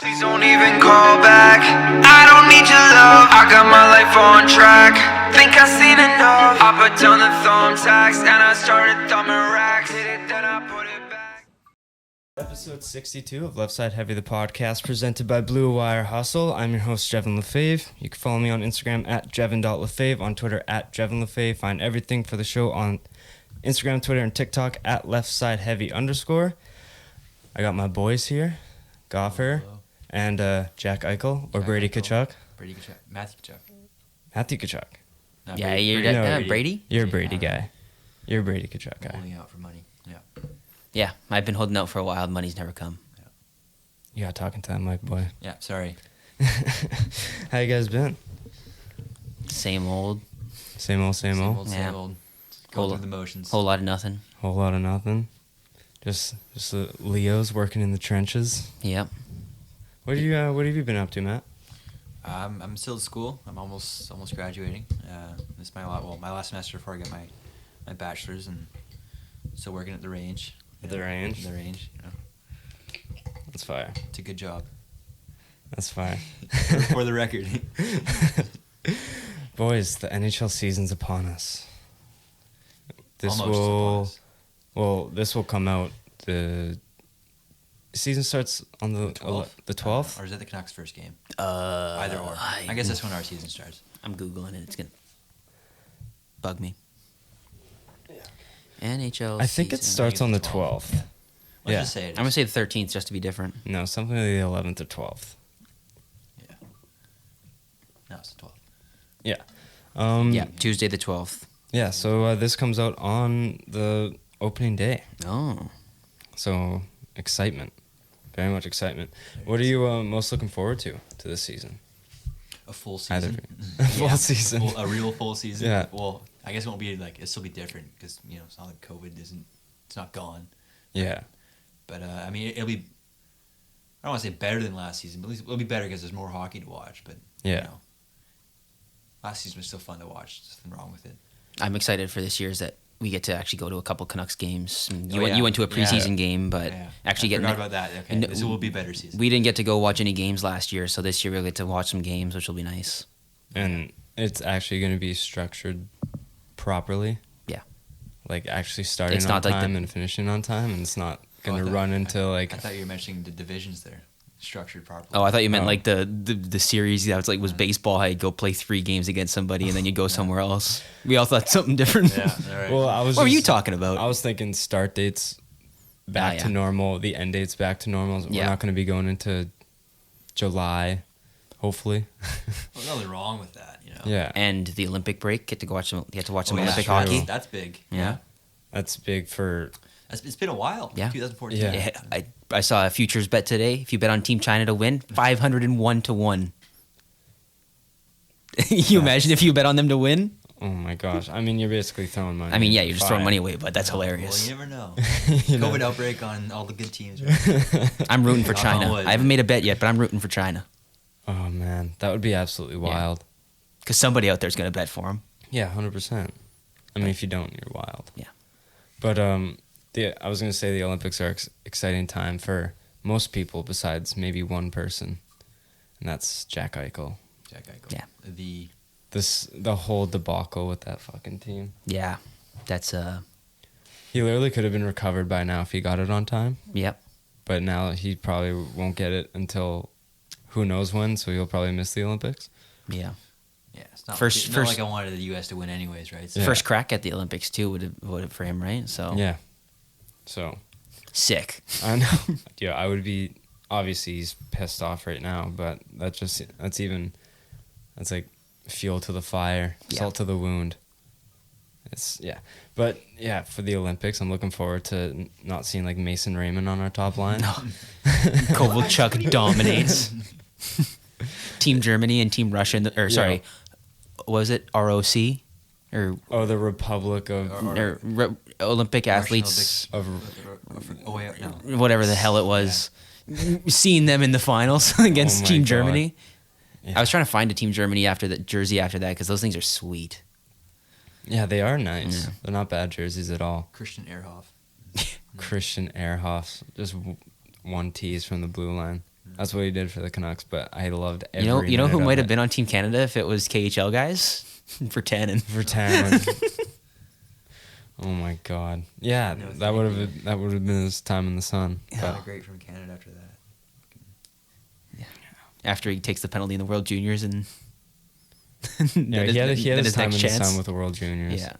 Please don't even call back. I don't need your love. I got my life on track. Think I seen enough. I put down the thumbtacks and I started thumbing racks. Hit it, then I put it back. Episode 62 of Left Side Heavy, the podcast, presented by Blue Wire Hustle. I'm your host, Jevin Lefebvre. You can follow me on Instagram at Jevin.Lefebvre, on Twitter at Jevin Lefebvre. Find everything for the show on Instagram, Twitter, and TikTok at LeftSideHeavy_. I got my boys here, Goffer and Jack Eichel, or Brady Tkachuk. Brady Tkachuk. Matthew Tkachuk. Matthew Tkachuk. Not Yeah, Brady. you're Brady. Brady? You're a Brady guy. You're a Brady Tkachuk guy. Holding out for money. Yeah. Yeah, I've been holding out for a while. Money's never come. You got talking to that mic, boy. Yeah, sorry. How you guys been? Same old. Same old, same old. Yeah. Same old. Going through the motions. Whole lot of nothing. Whole lot of nothing. Just Leos working in the trenches. Yep. What have you been up to, Matt? I'm still at school. I'm almost graduating. This is my last semester before I get my bachelor's, and still working at the range. The range? The range. You know, That's fire. it's a good job. That's fire. For the record. Boys, the NHL season's upon us. This Almost upon us. This will come out. The season starts on the 12th. Or is that the Canucks' first game? Either Either or. I guess that's when our season starts. I'm Googling it. It's going to bug me. NHL I think it season. starts on the 12th. 12th. Let's Yeah. just say it is. I'm going to say the 13th just to be different. No, something like the 11th or 12th. Yeah. No, it's the 12th. Yeah. Yeah, Tuesday the 12th. Yeah, so this comes out on the opening day. Oh. So, excitement. Very much excitement. What are you most looking forward to this season? A full Either season. of you. Full season. A real full season. Yeah. Well, I guess it won't be like, it'll still be different because, you know, it's not like COVID it's not gone. Yeah. But, I mean, it'll be, I don't want to say better than last season, but at least it'll be better because there's more hockey to watch. But, Yeah. you know, last season was still fun to watch. There's nothing wrong with it. I'm excited for this year's that we get to actually go to a couple Canucks games. Oh, yeah. You went to a preseason Yeah. game, but Yeah. actually I getting forgot about that. Okay, this will be a better season. We didn't get to go watch any games last year, so this year we'll get to watch some games, which will be nice. And it's actually going to be structured properly. Yeah. Like actually starting It's on not like time the- and finishing on time, and it's not going I to thought- run into like. I thought you were mentioning the divisions there, structured properly. Oh, I thought you meant Oh. like the series that was baseball. How you go play 3 games against somebody and then you go somewhere else. We all thought something different. Yeah, all right. Well, I was. What were you just- talking about? I was thinking start dates back yeah. to normal, the end dates back to normal. We're Yeah. not going to be going into July, hopefully. There's nothing wrong with that, you know. Yeah, And the Olympic break. Get to go watch some. Get to watch some Oh, yeah, Olympic true. hockey. That's big. Yeah. that's big for. It's been a while. Yeah. 2014. Yeah. Yeah, I saw a futures bet today. If you bet on Team China to win, 501 to 1. You imagine if you bet on them to win? Oh my gosh! I mean, you're basically throwing money. I mean, yeah, you're just throwing Fine. money away, but that's hilarious. Well, you never know. You know? COVID outbreak on all the good teams. Right? I'm rooting for Knock China. on wood. I haven't made a bet yet, but I'm rooting for China Oh man, that would be absolutely wild. because somebody out there's going to bet for them. Yeah, 100%. I mean, if you don't, you're wild. Yeah. But I was gonna say the Olympics are exciting time for most people besides maybe one person, and that's Jack Eichel. Jack Eichel. Yeah. The whole debacle with that fucking team. Yeah, that's He literally could have been recovered by now if he got it on time, yep. but now he probably won't get it until who knows when, so he'll probably miss the Olympics. Yeah. Yeah, it's not, First- not first- like I wanted the U.S. to win anyways, right? So Yeah. First crack at the Olympics too would have for him, right? So Yeah. So sick. I know. Yeah, I would be. Obviously, he's pissed off right now, but that's like fuel to the fire, Yeah. salt to the wound. But yeah, for the Olympics, I'm looking forward to not seeing like Mason Raymond on our top line. No. Kovalchuk dominates. Team Germany and Team Russia, sorry, what was it? ROC or Oh, the Republic of Olympic Russian athletes, Olympics. Oh, yeah, no. whatever the hell it was. Seeing them in the finals against Oh my Team God. Germany. Yeah. I was trying to find a Team Germany jersey after that because those things are sweet. Yeah, they are nice. Yeah. They're not bad jerseys at all. Christian Ehrhoff. Christian Ehrhoff, just one tease from the blue line. That's what he did for the Canucks. But I loved every You know who minute might of have it. been on Team Canada if it was KHL guys? For Tannen. For Tannen. Oh my God! Yeah, No, that would have been his time in the sun. Not But great from Canada after that. After he takes the penalty in the World Juniors and yeah, he had then his time in next the chance. sun with the World Juniors. Yeah.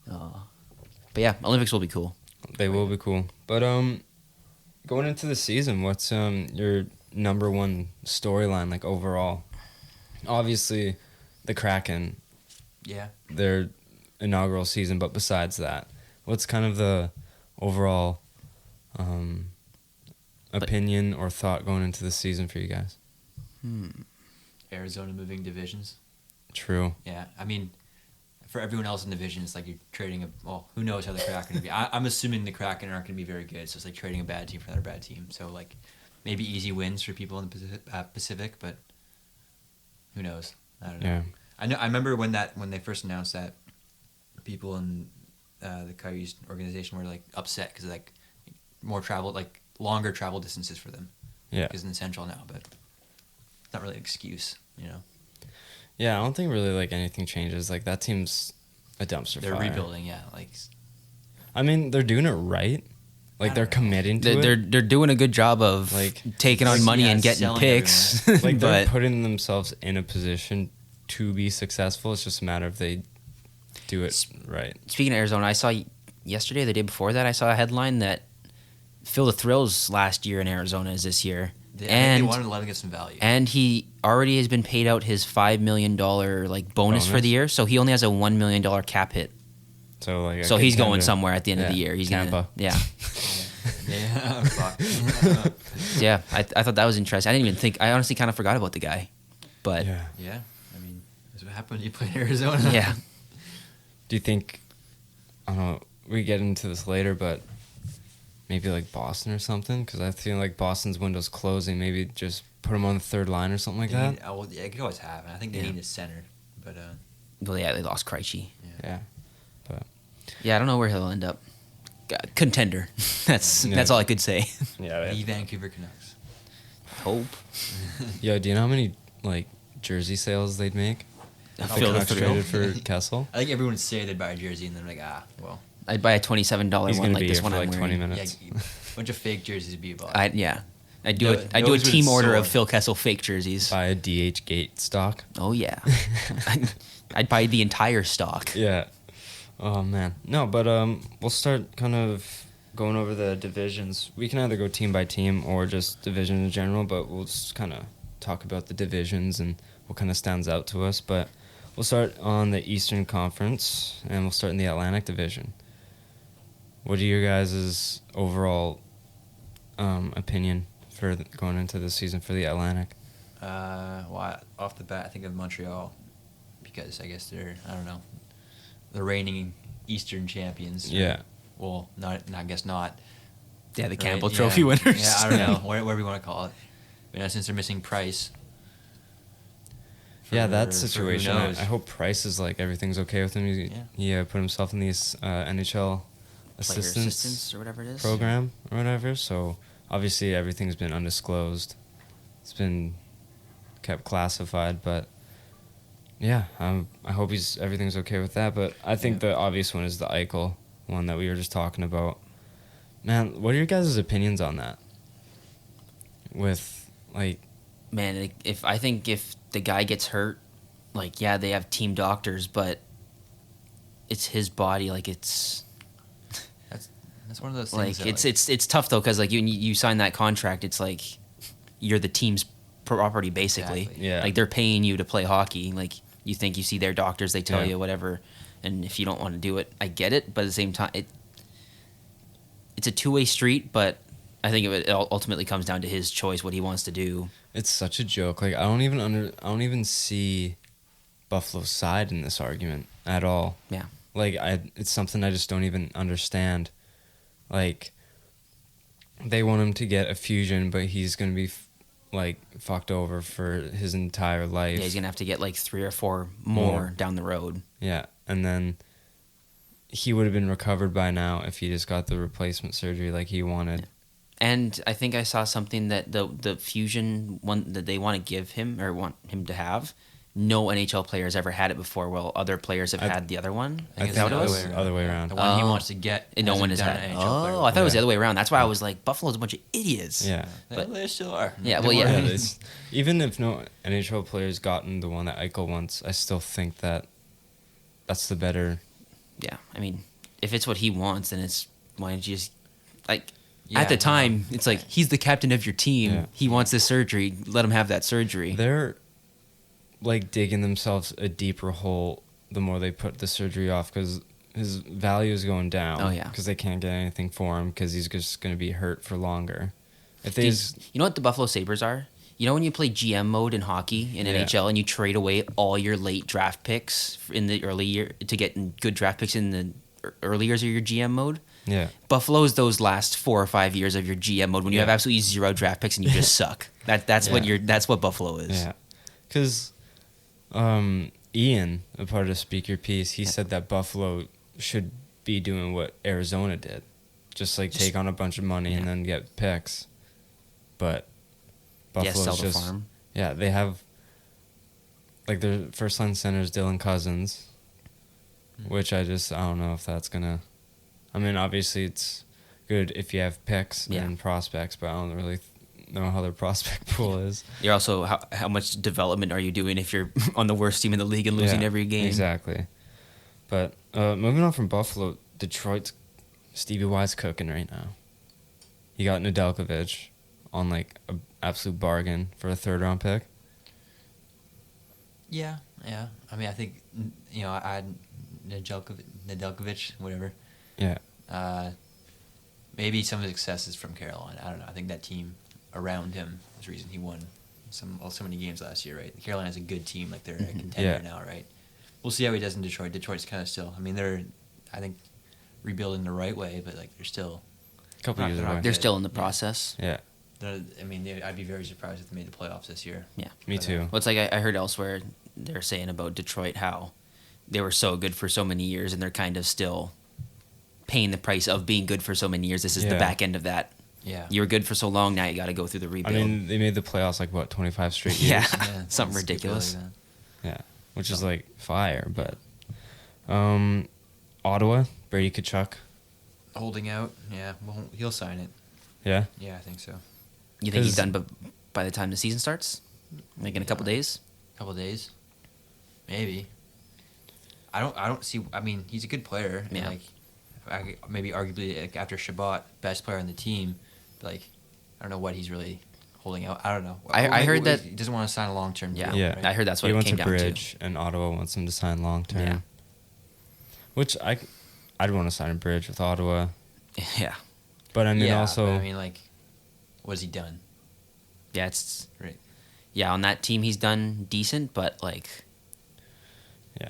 But yeah, Olympics will be cool. They will be cool. But going into the season, what's your number one storyline like overall? Obviously, the Kraken, Yeah. their inaugural season. But besides that, what's kind of the overall opinion or thought going into the season for you guys? Arizona moving divisions. True. Yeah, I mean, for everyone else in the division, it's like you're trading who knows how the Kraken are going to be. I'm assuming the Kraken aren't going to be very good, so it's like trading a bad team for another bad team. So, like, maybe easy wins for people in the Pacific, but who knows? I don't know. Yeah. I remember when they first announced that, people in the Coyotes organization were, like, upset because, like, longer travel distances for them. Yeah. Because in the Central now, but it's not really an excuse, you know? Yeah, I don't think really like anything changes. Like that team's a dumpster They're fire. rebuilding, yeah. Like, I mean, they're doing it right. Like they're I don't know. committing to They're it. they're doing a good job of Like, taking on money yeah, and getting selling picks. Like they're but putting themselves in a position to be successful. It's just a matter if they do it right. speaking of Arizona, I saw yesterday, or the day before that, I saw a headline that Phil the Thrills last year in Arizona is this year. I think and they wanted to let him get some value. and he already has been paid out his $5 million like bonus for Bonus? the year, so he only has a $1 million cap hit. So like, a So he's going contender. somewhere at the end of the Yeah, year. He's Tampa. gonna, yeah, Yeah, fuck. yeah. I thought that was interesting. I didn't even think. I honestly kind of forgot about the guy, but Yeah. Yeah, I mean, that's what happened when you play in Arizona. yeah. Do you think? I don't know. We get into this later, but maybe like Boston or something, because I feel like Boston's window's closing. Maybe just put him on the third line or something like They that. need, well, yeah, it could always happen. I think they Yeah. need a center, but Well, yeah, they lost Krejci. Yeah. But Yeah, I don't know where he'll end up. Contender. That's all I could say. yeah. the Vancouver Canucks. Hope. Yo, do you know how many like jersey sales they'd make? If the Phil the Canucks Thrill. traded for Kessel. I think everyone would say they'd buy a jersey, and then like, well, I'd buy a $27 He's one gonna like be this here one for I'm like wearing. 20 yeah, minutes. a bunch of fake jerseys would be bought. I'd do No- a those team would order of soar. Phil Kessel fake jerseys. Buy a DH Gate stock. Oh yeah, I'd buy the entire stock. Yeah. Oh man. No, but we'll start kind of going over the divisions. We can either go team by team or just division in general, but we'll just kind of talk about the divisions and what kind of stands out to us. But we'll start on the Eastern Conference and we'll start in the Atlantic Division. What are your guys' overall opinion for going into the season for the Atlantic? Well, off the bat, I think of Montreal because I guess they're the reigning Eastern champions. right? Yeah. Well, I guess not. Yeah, the Right, Campbell yeah. Trophy winners. Yeah, I don't know, whatever you want to call it. But since they're missing Price. Yeah, that for who situation. I knows. hope Price is like everything's okay with him. He put himself in these NHL Player assistance assistance or whatever it is. program or whatever. So obviously everything's been undisclosed. It's been kept classified, but yeah, I hope everything's okay with that. But I think the obvious one is the Eichel one that we were just talking about. Man, what are your guys' opinions on that? With like, Man, if the guy gets hurt, like yeah, they have team doctors, but it's his body. Like it's That's one of those like things. it's tough though because like you sign that contract, it's like you're the team's property basically. Exactly. Yeah. Like they're paying you to play hockey. Like you think you see their doctors, they tell Yeah. you whatever, and if you don't want to do it, I get it. But at the same time, it's a two-way street. But I think it ultimately comes down to his choice, what he wants to do. it's such a joke. Like I don't even see Buffalo's side in this argument at all. Yeah. Like it's something I just don't even understand. Like they want him to get a fusion, but he's gonna be like fucked over for his entire life. Yeah, he's gonna have to get like 3 or 4 more down the road. Yeah, and then he would have been recovered by now if he just got the replacement surgery like he wanted. And I think I saw something that the fusion one that they want to give him or want him to have. No NHL player has ever had it before. Well, other players have had the other one. I think Is that what it it was? was other way around. The one he Oh. wants to get, And no hasn't one has done had. an NHL player Oh, I thought it was the Yeah. other way around. That's why I was like, Buffalo's a bunch of idiots. Yeah. But they still are. Yeah, They well, were. yeah. It's, even if no NHL player's gotten the one that Eichel wants, I still think that that's the better. Yeah, I mean, if it's what he wants, then it's why don't you just like Yeah, at the no. time it's like he's the captain of your team. Yeah. He wants this surgery. Let him have that surgery. They're like digging themselves a deeper hole the more they put the surgery off because his value is going down. Oh, yeah. Because they can't get anything for him because he's just going to be hurt for longer. If they Do you, just, you know what the Buffalo Sabres are? You know when you play GM mode in hockey in Yeah. NHL and you trade away all your late draft picks in the early year to get good draft picks in the early years of your GM mode? yeah. Buffalo's those last 4 or 5 years of your GM mode when you have Yeah. absolutely zero draft picks and you just suck. That's what Yeah. that's what Buffalo is. Yeah. Because Ian, a part of the speaker piece, he said that Buffalo should be doing what Arizona did. Just like take on a bunch of money and then get picks. But Buffalo's sell the just farm. yeah, they have like their first line center is Dylan Cousins, which I don't know if that's gonna. I mean, obviously it's good if you have picks Yeah. and prospects, but I don't really know how their prospect pool is. You're also how much development are you doing if you're on the worst team in the league and losing Yeah, every game? Exactly. But moving on from Buffalo, Detroit's Stevie Y's cooking right now. He got Nedeljkovic on like an absolute bargain for a 3rd round pick. Yeah. I mean, I think I had Nedeljkovic, whatever. Yeah. Maybe some of his success is from Carolina. I don't know. I think that team around him is the reason he won so many games last year, right? Carolina's a good team. Like, they're a contender Yeah. now, right? We'll see how he does in Detroit. Detroit's kind of still, I mean, they're, I think, rebuilding the right way, but, like, they're still, A couple Not- years they're not away. They're good. still in the Yeah. process. Yeah. I'd be very surprised if they made the playoffs this year. Yeah. Me But, too. Well, it's like I heard elsewhere they're saying about Detroit how they were so good for so many years and they're kind of still paying the price of being good for so many years. This is the Yeah. back end of that. Yeah. You were good for so long, now you got to go through the I rebuild. mean, they made the playoffs like what 25 straight years. yeah, Yeah, something it's ridiculous. really bad. Yeah, which is like fire. But Ottawa, Brady Kachuk. Holding out, yeah. Well, he'll sign it. Yeah. Yeah, I think so. You think he's 'Cause- done by the time the season starts? Like in a couple days? Couple days, maybe. I don't see. I mean, he's a good player. And Yeah. maybe arguably like, after Shabbat, best player on the team. But, like, I don't know what he's really holding out. I don't know. I heard that- he doesn't want to sign a long term Yeah. deal. Yeah. right? I heard that's what He it wants came a down bridge, and Ottawa wants him to sign long term. Yeah. Which I'd want to sign a bridge with Ottawa, to. Yeah. but I mean yeah, also but, I mean, like, what has he done? Yeah, it's Right. yeah, on that team he's done decent, but like yeah.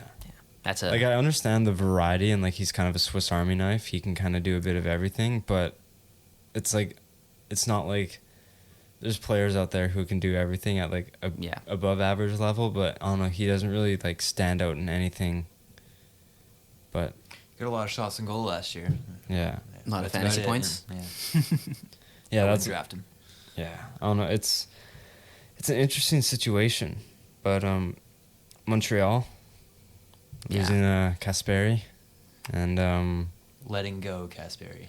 that's a Like I understand the variety and like he's kind of a Swiss Army knife. He can kind of do a bit of everything, but it's like it's not like there's players out there who can do everything at like a Yeah. above average level, but I don't know, he doesn't really like stand out in anything. But Got a lot of shots and goal last year. yeah. A lot of That's about fantasy it. points. Yeah. Yeah, I wouldn't that's draft him. yeah. I don't know. It's an interesting situation, but Montreal Yeah. losing Kasperi, and Letting go, Kasperi.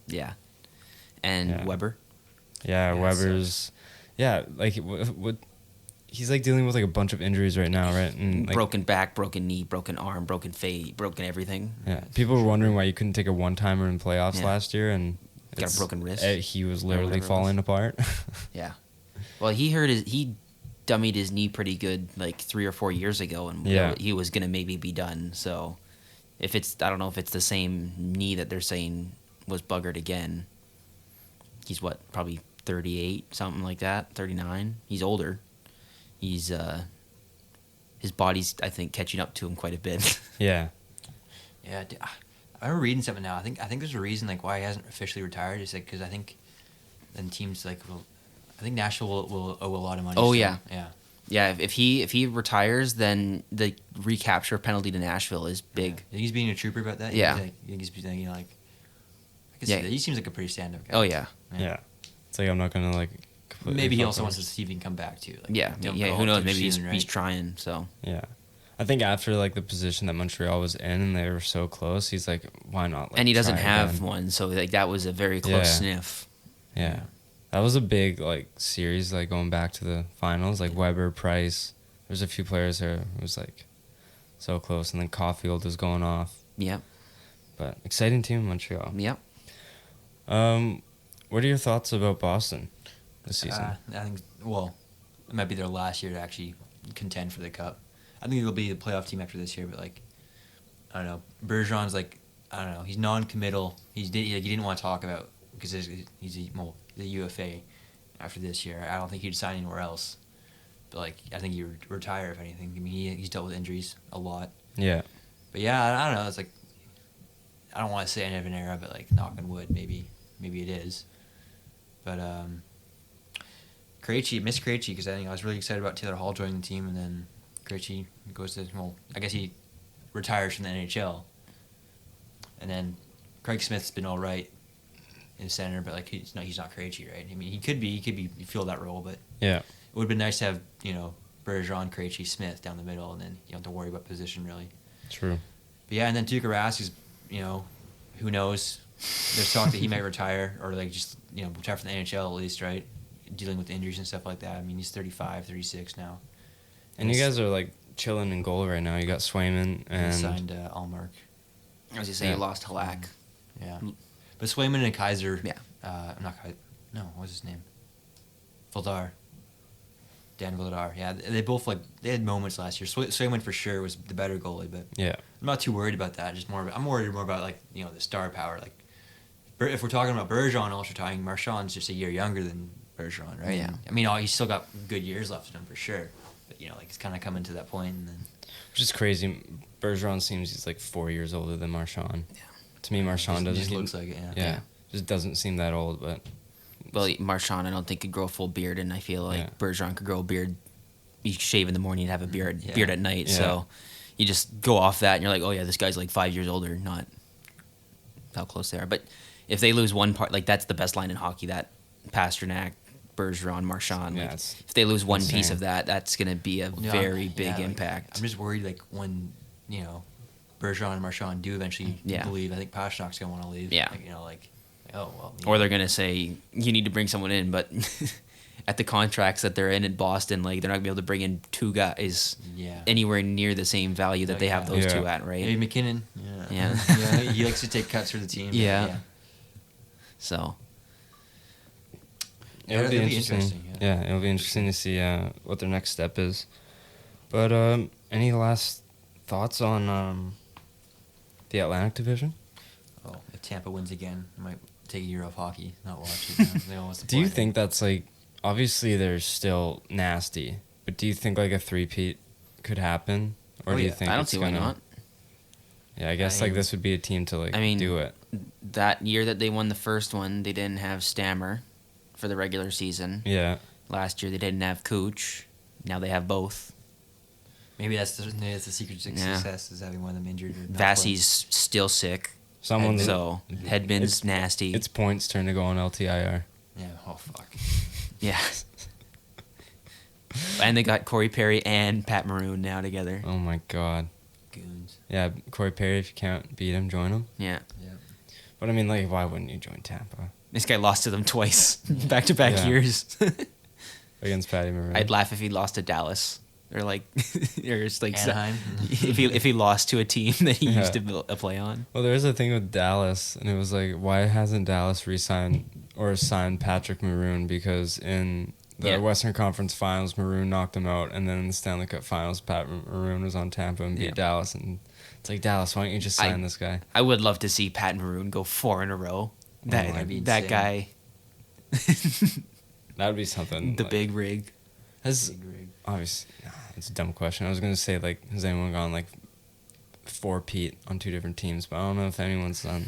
Yeah. And Yeah. Weber. yeah, Yeah, Weber's like what he's like dealing with like a bunch of injuries right now, right? And like, Broken back, broken knee, broken arm, broken face, broken everything. yeah, people were wondering why you couldn't take a one-timer in playoffs Yeah. last year, and Got a it's- broken wrist? He was literally whatever it falling apart. Yeah. Well, he dummied his knee pretty good like 3 or 4 years ago, and Yeah. he was gonna maybe be done. So, if I don't know if it's the same knee that they're saying was buggered again. He's probably 38, something like that, 39. He's older. He's his body's I think catching up to him quite a bit. Yeah, Yeah, I remember reading something now. I think there's a reason like why he hasn't officially retired. Is like because I think then teams like I think Nashville will owe a lot of money. Oh, still. yeah. yeah. Yeah, if he retires, then the recapture penalty to Nashville is big. You think he's being a trooper about that? Yeah. You think he's being like can Yeah. see that. He seems like a pretty stand-up guy. Oh yeah. Yeah. It's like I'm not gonna like. completely Maybe he fuck also him. wants to see if he can come back too. Like, Yeah. don't Yeah. go Who out knows? too Maybe he's soon, right? trying. So Yeah. I think after like the position that Montreal was in and they were so close, he's like, why not? Like, and he doesn't try have again? one, so like that was a very close Yeah. sniff. Yeah. That was a big like series, like going back to the finals, like Weber, Price. There's a few players there. It was like so close, and then Caulfield was going off. Yep. But exciting team in Montreal. Yep. What are your thoughts about Boston this season? I think, well, it might be their last year to actually contend for the Cup. I think it'll be the playoff team after this year, but, like, I don't know. Bergeron's, like, I don't know. He's non-committal. He didn't want to talk about because he's the UFA after this year. I don't think he'd sign anywhere else. But, like, I think he would retire, if anything. I mean, he's dealt with injuries a lot. Yeah. But, yeah, I don't know. It's, like, I don't want to say end of an era, but, like, knock on wood, maybe it is. But Krejci, miss Krejci because I was really excited about Taylor Hall joining the team, and then Krejci goes to, well, I guess he retires from the NHL. And then Craig Smith's been all right in center, but like he's not Krejci, right? I mean, he could fill that role, but Yeah. it would have been nice to have, Bergeron, Krejci, Smith down the middle, and then you don't have to worry about position really. True. But yeah, and then Tuukka Rask is, who knows? There's talk that he might retire or like just, retire from the NHL at least, right? Dealing with injuries and stuff like that. I mean, he's 35, 36 now. And you guys are like chilling in goal right now. You got Swayman He and signed Allmark. I was gonna say Yeah. you lost Halak. Yeah. But Swayman and Kaiser. Yeah. Not Kaiser. No, what's his name? Vildar. Dan Vildar. Yeah, they both they had moments last year. Swayman for sure was the better goalie, but yeah. I'm not too worried about that. I'm worried more about the star power. Like, if we're talking about Bergeron, also talking Marchand's just a year younger than Bergeron, right? Yeah. I mean, he's still got good years left in him for sure. But it's kind of coming to that point, and then Which is crazy. Bergeron seems he's like 4 years older than Marchand. Yeah. To me, Marchand doesn't. just looks like it. Yeah. Yeah. Just doesn't seem that old, but Well, Marchand, I don't think could grow a full beard, and I feel like Yeah. Bergeron could grow a beard. You shave in the morning and have a beard Yeah. beard at night. Yeah. So you just go off that, and you're like, oh yeah, this guy's like 5 years older. Not how close they are, but if they lose one part, like that's the best line in hockey. That Pasternak, Bergeron, Marchand. Yeah, Like, it's if they lose one piece insane. of that, that's gonna be a very big impact. I'm just worried, when Bergeron and Marchand do eventually Yeah. leave. I think Pasternak's gonna want to leave. Yeah. Oh well. Or they're gonna say you need to bring someone in, but at the contracts that they're in Boston, like they're not gonna be able to bring in two guys Yeah. anywhere near the same value that Oh, they have yeah. those Yeah. two at, right? Maybe McKinnon. Yeah. Yeah. He likes to take cuts for the team. Yeah. So it'll be It'll be interesting. interesting, Yeah. It'll be interesting to see what their next step is. But any last thoughts on the Atlantic Division? Oh, if Tampa wins again, I might take a year off hockey, not watch it. What's the Do you point? think that's like obviously they're still nasty, but do you think like a three-peat could happen, or Oh, do you yeah. think I don't it's see why gonna? not. Yeah, I guess I like mean- this would be a team to like I mean, do it. That year that they won the first one, they didn't have Stammer for the regular season. Yeah, Last year they didn't have Cooch. Now they have both. Maybe that's the secret to Yeah. success is having one of them injured. Or not Vassie's still sick. someone's So Hedman's it's- nasty. It's points turn to go on LTIR. playing. Yeah. Oh fuck. Yeah. And they got Corey Perry and Pat Maroon now together. Oh my god. Goons. Yeah, Corey Perry. If you can't beat him, join him. Yeah. Yeah. But I mean, like, why wouldn't you join Tampa This guy lost to them twice, back to back Yeah. years. against Patty Maroon? I'd laugh if he lost to Dallas or like, or it's like Anaheim. if he lost to a team that he used Yeah. to play on. Well, there was a thing with Dallas, and it was like, why hasn't Dallas re-signed or signed Patrick Maroon? Because in the Yeah. Western Conference Finals, Maroon knocked him out, and then in the Stanley Cup Finals, Pat Maroon was on Tampa and beat Yeah. Dallas, and it's like, Dallas, why don't you just sign this guy? I would love to see Pat Maroon go 4 in a row. That that'd be that insane. guy, That would be something. the like, big rig. Has Big rig. obviously, it's a dumb question. I was gonna say like, has anyone gone like 4-peat on two different teams? But I don't know if anyone's done.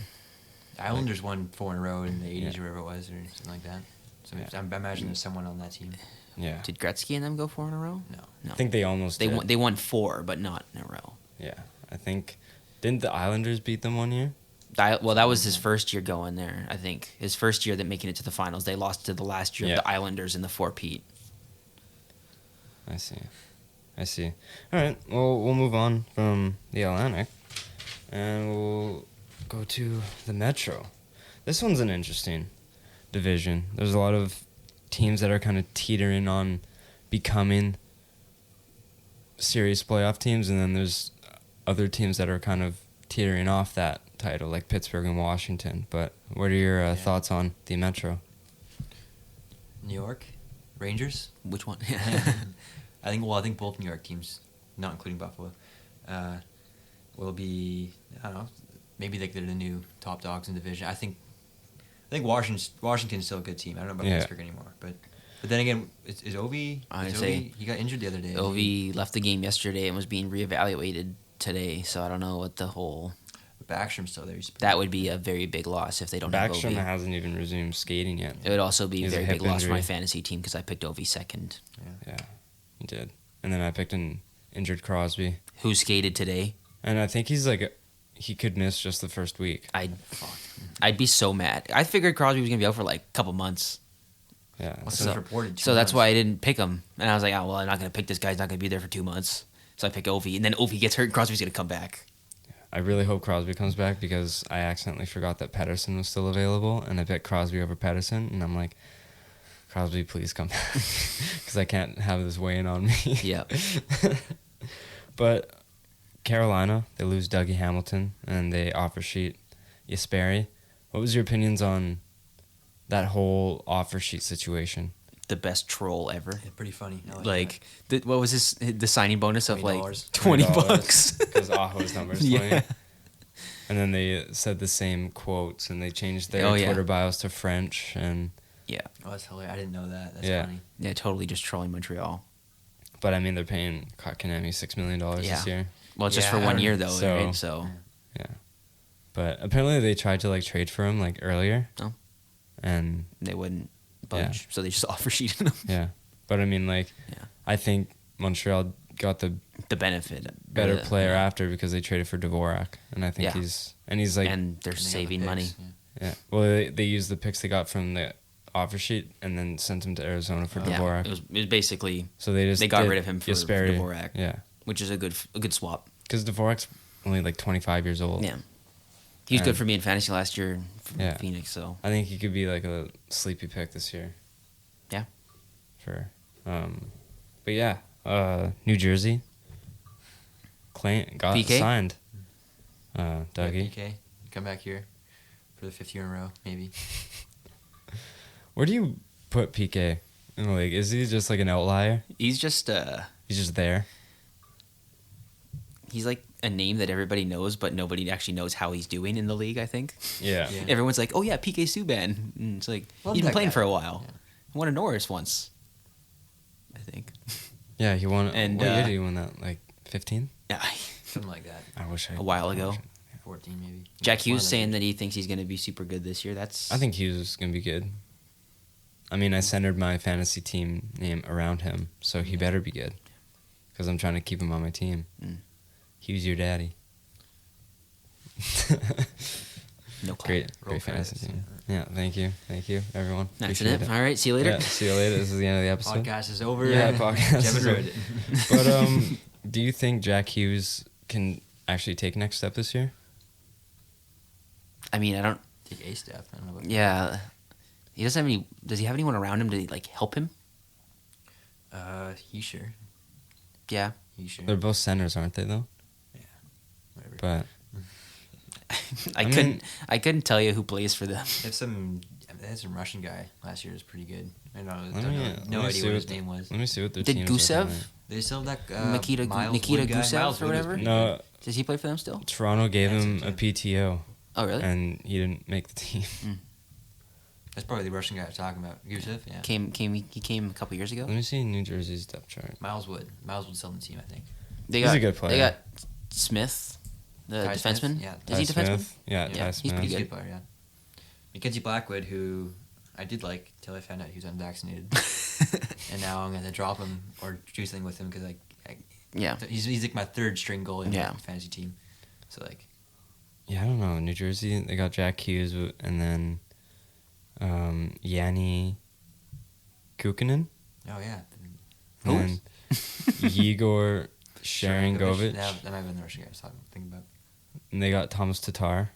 Islanders won 4 in a row in the 80s Yeah. or whatever it was, or something like that. So Yeah. I imagine there's someone on that team. Yeah, Did Gretzky and them go 4 in a row? No. No. I think they almost They did. won 4, but not in a row. Yeah, I think didn't the Islanders beat them one year? That was his first year going there, I think. His first year that making it to the finals. They lost to the last year of the Islanders in the 4-peat. I see. All right. Well, we'll move on from the Atlantic, and we'll go to the Metro. This one's an interesting division. There's a lot of teams that are kind of teetering on becoming serious playoff teams, and then there's other teams that are kind of teetering off that title, like Pittsburgh and Washington. But what are your thoughts on the Metro? New York Rangers. Which one? I think both New York teams, not including Buffalo, will be, I don't know, maybe like they're the new top dogs in the division. I think Washington's still a good team. I don't know about Pittsburgh anymore, but then again, is Ovi? He got injured the other day. Ovi left the game yesterday and was being reevaluated today, so I don't know what the whole. Backstrom's still there. That would be a very big loss if they don't have Ovi. Backstrom hasn't even resumed skating yet. It would also be a very big loss for my fantasy team because I picked Ovi second. Yeah, you did. And then I picked an injured Crosby. Who skated today? And I think he could miss just the first week. I'd be so mad. I figured Crosby was going to be out for like a couple months. Yeah. So that's why I didn't pick him. And I was like, oh, well, I'm not going to pick this guy. He's not going to be there for 2 months. So I picked Ovi. And then Ovi gets hurt and Crosby's going to come back. I really hope Crosby comes back because I accidentally forgot that Pettersson was still available, and I picked Crosby over Pettersson, and I'm like, Crosby, please come back because I can't have this weighing on me. Yeah. But Carolina, they lose Dougie Hamilton, and they offer sheet Jesperi. What was your opinions on that whole offer sheet situation? The best troll ever. Yeah, pretty funny. What was the signing bonus of like $20 because Aho's number is 20. Yeah. And then they said the same quotes and they changed their Twitter bios to French and Oh, that's hilarious. I didn't know that. That's funny. Yeah, totally just trolling Montreal. But I mean, they're paying Kotkaniemi $6 million this year. Well, it's just for 1 year though, right? So yeah. But apparently they tried to like trade for him like earlier. Oh. And they wouldn't budge, so they just offer sheeted him. Yeah, but I mean, I think Montreal got the benefit better player after because they traded for Dvorak, and I think he's like, and they're saving money. Yeah, well, they used the picks they got from the offer sheet and then sent him to Arizona for Dvorak. It was basically so they got rid of him for Dvorak. Yeah, which is a good swap because Dvorak's only like 25 years old. Yeah. He was good for me in fantasy last year for Phoenix, so I think he could be like a sleepy pick this year. Yeah. Sure. But yeah, New Jersey got PK? signed. Dougie. PK, come back here for the 5th year in a row, maybe. Where do you put PK in the league? Is he just like an outlier? He's just there. He's like a name that everybody knows, but nobody actually knows how he's doing in the league, I think. Yeah. Everyone's like, oh, yeah, PK Subban. And it's like, he's been playing for a while. Yeah. He won a Norris once, I think. Yeah, he won. And what year did he win that? Like 15? Yeah. Something like that. I wish I... A while ago. 14, maybe. Jack Hughes saying that he thinks he's going to be super good this year. I think Hughes is going to be good. I mean, I centered my fantasy team name around him, so he better be good. Because I'm trying to keep him on my team. Hughes, your daddy. No Great fantasy team. Yeah, thank you, everyone. That's it. All right, see you later. Yeah, see you later. This is the end of the episode. Podcast is over. Yeah, podcast is over. But do you think Jack Hughes can actually take next step this year? I mean, I don't take a step. I don't know. Yeah, he doesn't have any. Does he have anyone around him to like help him? He sure. Yeah, he sure. They're both centers, aren't they? Though. Yeah. Whatever. But. I couldn't tell you who plays for them. They had some Russian guy last year was pretty good. I no idea what his name was. Let me see what their team is. Did Gusev? They still have that Nikita Gusev or whatever? No. Does he play for them still? Toronto gave him a PTO. Oh, really? And he didn't make the team. That's probably the Russian guy I was talking about. Gusev, yeah. He came a couple years ago. Let me see New Jersey's depth chart. Miles Wood still on the team, I think. He's a good player. They got Smith. The Ty defenseman? Smith? Yeah. Is he defenseman? Smith? Yeah, Ty Smith. He's pretty good. Player, yeah. Mackenzie Blackwood, who I did like till I found out he was unvaccinated. And now I'm going to drop him or do something with him because he's like my third string goalie in my fantasy team. So, like, Yeah, I don't know. New Jersey, they got Jack Hughes and then Yanni Kukkonen. Oh yeah. And then Yegor Sharangovich. Yeah, that might have been the Russian guy I was thinking about. And they got Thomas Tatar.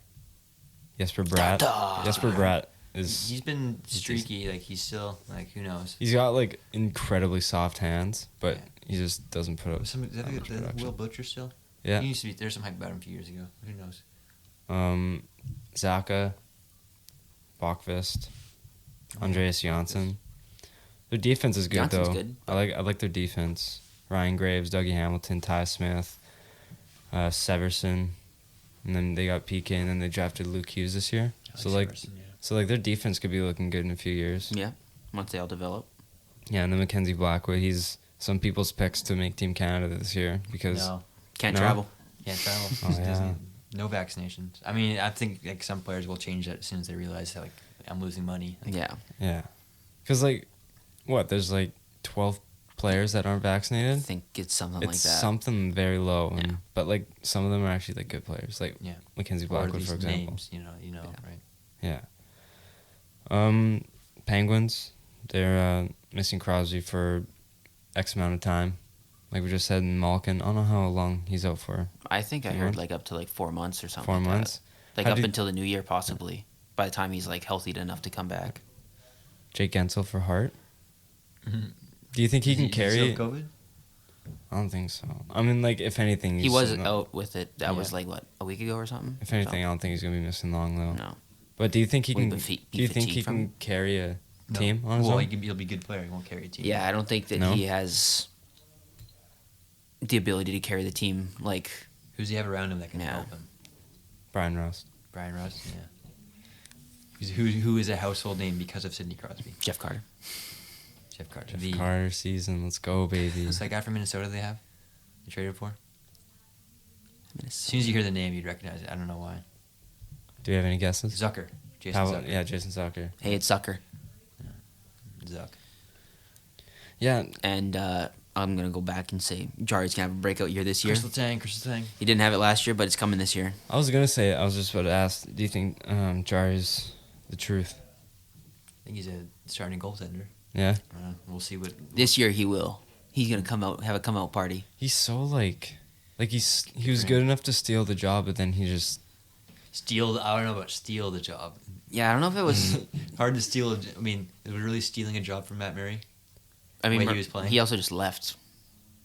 Jesper Bratt. Tatar. Jesper Bratt is... He's been streaky. Like, he's still, like, who knows? He's got, like, incredibly soft hands, but Yeah. he just doesn't put up Is that much production. Will Butcher still? Yeah. He used to be, there's some hype about him a few years ago. Who knows? Zaka, Bokvist, Andreas Janssen. Their defense is good, Janssen's though. good. I like their defense. Ryan Graves, Dougie Hamilton, Ty Smith, Severson, and then they got PK, and then they drafted Luke Hughes this year. So their defense could be looking good in a few years. Yeah, once they all develop. Yeah, and then Mackenzie Blackwood, he's some people's picks to make Team Canada this year because No, Can't No? travel. can't travel. Oh, yeah. Disney. No vaccinations. I mean, I think like some players will change that as soon as they realize that like I'm losing money. Like, Yeah, because there's like 12 players that aren't I vaccinated. think it's something It's like that. something very low, Yeah. but like some of them are actually like good players, like Yeah. Mackenzie Or at Blackwood, least for example. names, Yeah. right? Yeah. Penguins, they're missing Crosby for X amount of time. Like we just said, in Malkin, I don't know how long he's out for. I think I Yeah. heard like up to like 4 months or something. 4 like that. months. Like How up did- until the new year, possibly. By the time he's like healthy enough to come back. Jake Gensel for Hart. Do you think he can carry? Still COVID? I don't think so. I mean, like if anything, He he's was not- out with it. That was Yeah. like what, a week ago or something. If anything, I don't think he's gonna be missing long though. No. But do you think he Will he can? be Do you think he fatigued from can it? carry a No. team on his Well, own? he'll be a good player. He won't carry a team. Yeah, I don't think that No? he has the ability to carry the team. Like, Who's he have around him that can Yeah. help him? Brian Rust. Brian Rust. Yeah. Who is a household name because of Sidney Crosby? Jeff Carter. Jeff Carter. Jeff Carter season. Let's go, baby. Who's that guy from Minnesota they have? They traded for? As Minnesota. soon as you hear the name, you'd recognize it. I don't know why. Do you have any guesses? Zucker. Jason Zucker. Yeah, Jason Zucker. Hey, it's Zucker. Zuck. Yeah, And I'm going to go back and say Jari's going to have a breakout year this year. Crystal Tang. He didn't have it last year, but it's coming this year. I was gonna say. I was just about to ask. Do you think Jari's the truth? I think he's a starting goaltender. Yeah. We'll see what. This year he will. He's going to come out, have a come out party. He's so like he was good enough to steal the job, but then he just Steal. I don't know about steal the job. Yeah, I don't know if it was. Hard to steal. I mean, it was really stealing a job from Matt Murray. I mean, Way he was playing? he also just left,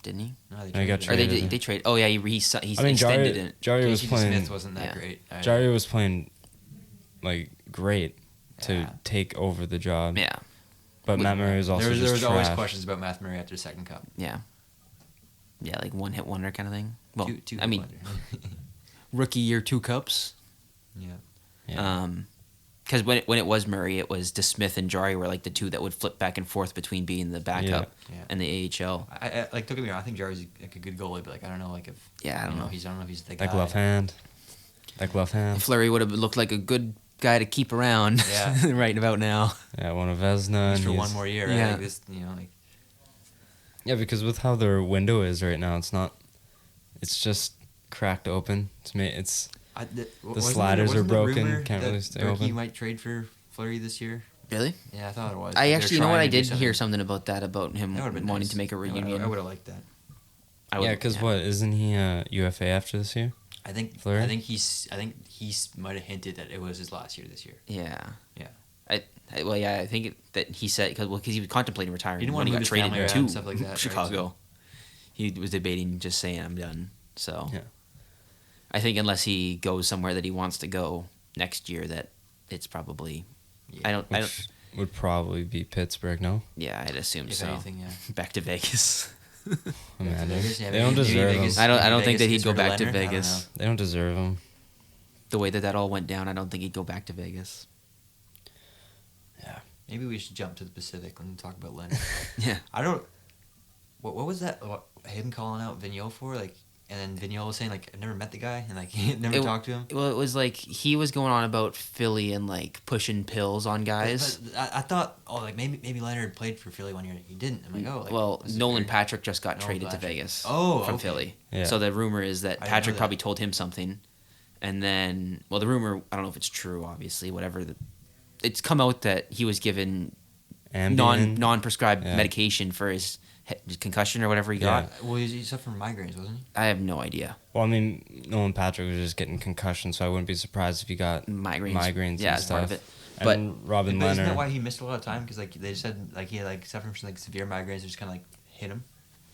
didn't he? No, he got him. Or they Traded. they trade. Oh yeah, he I mean, extended it. Jari was Casey playing. Smith wasn't that Yeah. great. Jari was playing like great to Yeah. take over the job. Yeah, But Matt Murray was also there just was always trash. questions about Matt Murray after the second cup. yeah, like one hit wonder kind of thing. Well, Two I mean, wonder. rookie year 2 cups. yeah. Yeah. Because when it was Murray, it was DeSmith and Jari were like the two that would flip back and forth between being the backup Yeah. and the AHL. I like don't get me wrong. I think Jari's like a good goalie, but like I don't know like if Yeah, I don't know. I don't know if he's the guy. that glove hand. That glove hand. Fleury would have looked like a good guy to keep around. Yeah. right about now. Yeah, one of Vezina. Just and for one he's- more year, right? Yeah. Like this, like Yeah, because with how their window is right now, it's not. It's just cracked open. It's sliders are broken, can't really stay Berkey open. might trade for Fleury this year. Really? Yeah, I thought it was. I They're actually, you know what? trying I to do did hear something about that, about him That would've been wanting nice. to make a reunion. I would have liked that. I would- Yeah, because yeah. what isn't he UFA after this year? I think Fleury? I think he might have hinted that it was his last year this year. Yeah. Yeah. I think that he said because he was contemplating retiring He didn't when wanna he move got his traded family around to and stuff like that, right? Chicago. He was debating just saying I'm done. So Yeah. I think unless he goes somewhere that he wants to go next year, that it's probably. Yeah. I don't. Which would probably be Pittsburgh, no? Yeah, I'd assume If so. anything, yeah. Back to Vegas. Imagine. Vegas, yeah, They don't maybe deserve him. Vegas- I don't maybe think that he'd Vegas go gets rid of back to Leonard. I don't Vegas. know. They don't deserve him. The way that all went down, I don't think he'd go back to Vegas. Yeah. Maybe we should jump to the Pacific and talk about Leonard. Yeah. I don't. What was that? Him calling out Vigneault for like, and then Vigneault was saying like, I've never met the guy and like he had never talked to him. Well, it was like he was going on about Philly and like pushing pills on guys. But I thought, like maybe Leonard played for Philly one year. He didn't. I'm like, oh. Like, Well, this is Nolan weird. Patrick just got Nolan traded Patrick. to Vegas. Oh, from okay. Philly. Yeah. So the rumor is that I didn't know Patrick that. probably told him something, And then, well, the rumor, I don't know if it's true, obviously, whatever. It's come out that he was given Ambien? non-prescribed Yeah. medication for his concussion or whatever he got. Well, he suffered from migraines, wasn't he? I have no idea. Well, I mean, Nolan Patrick was just getting concussions, so I wouldn't be surprised if he got Migraines. and Yeah, as stuff. part of it. And Robin But isn't that Leonard. why he missed a lot of time? Because like they said, like he had like suffering from like severe migraines, that just kind of like hit him,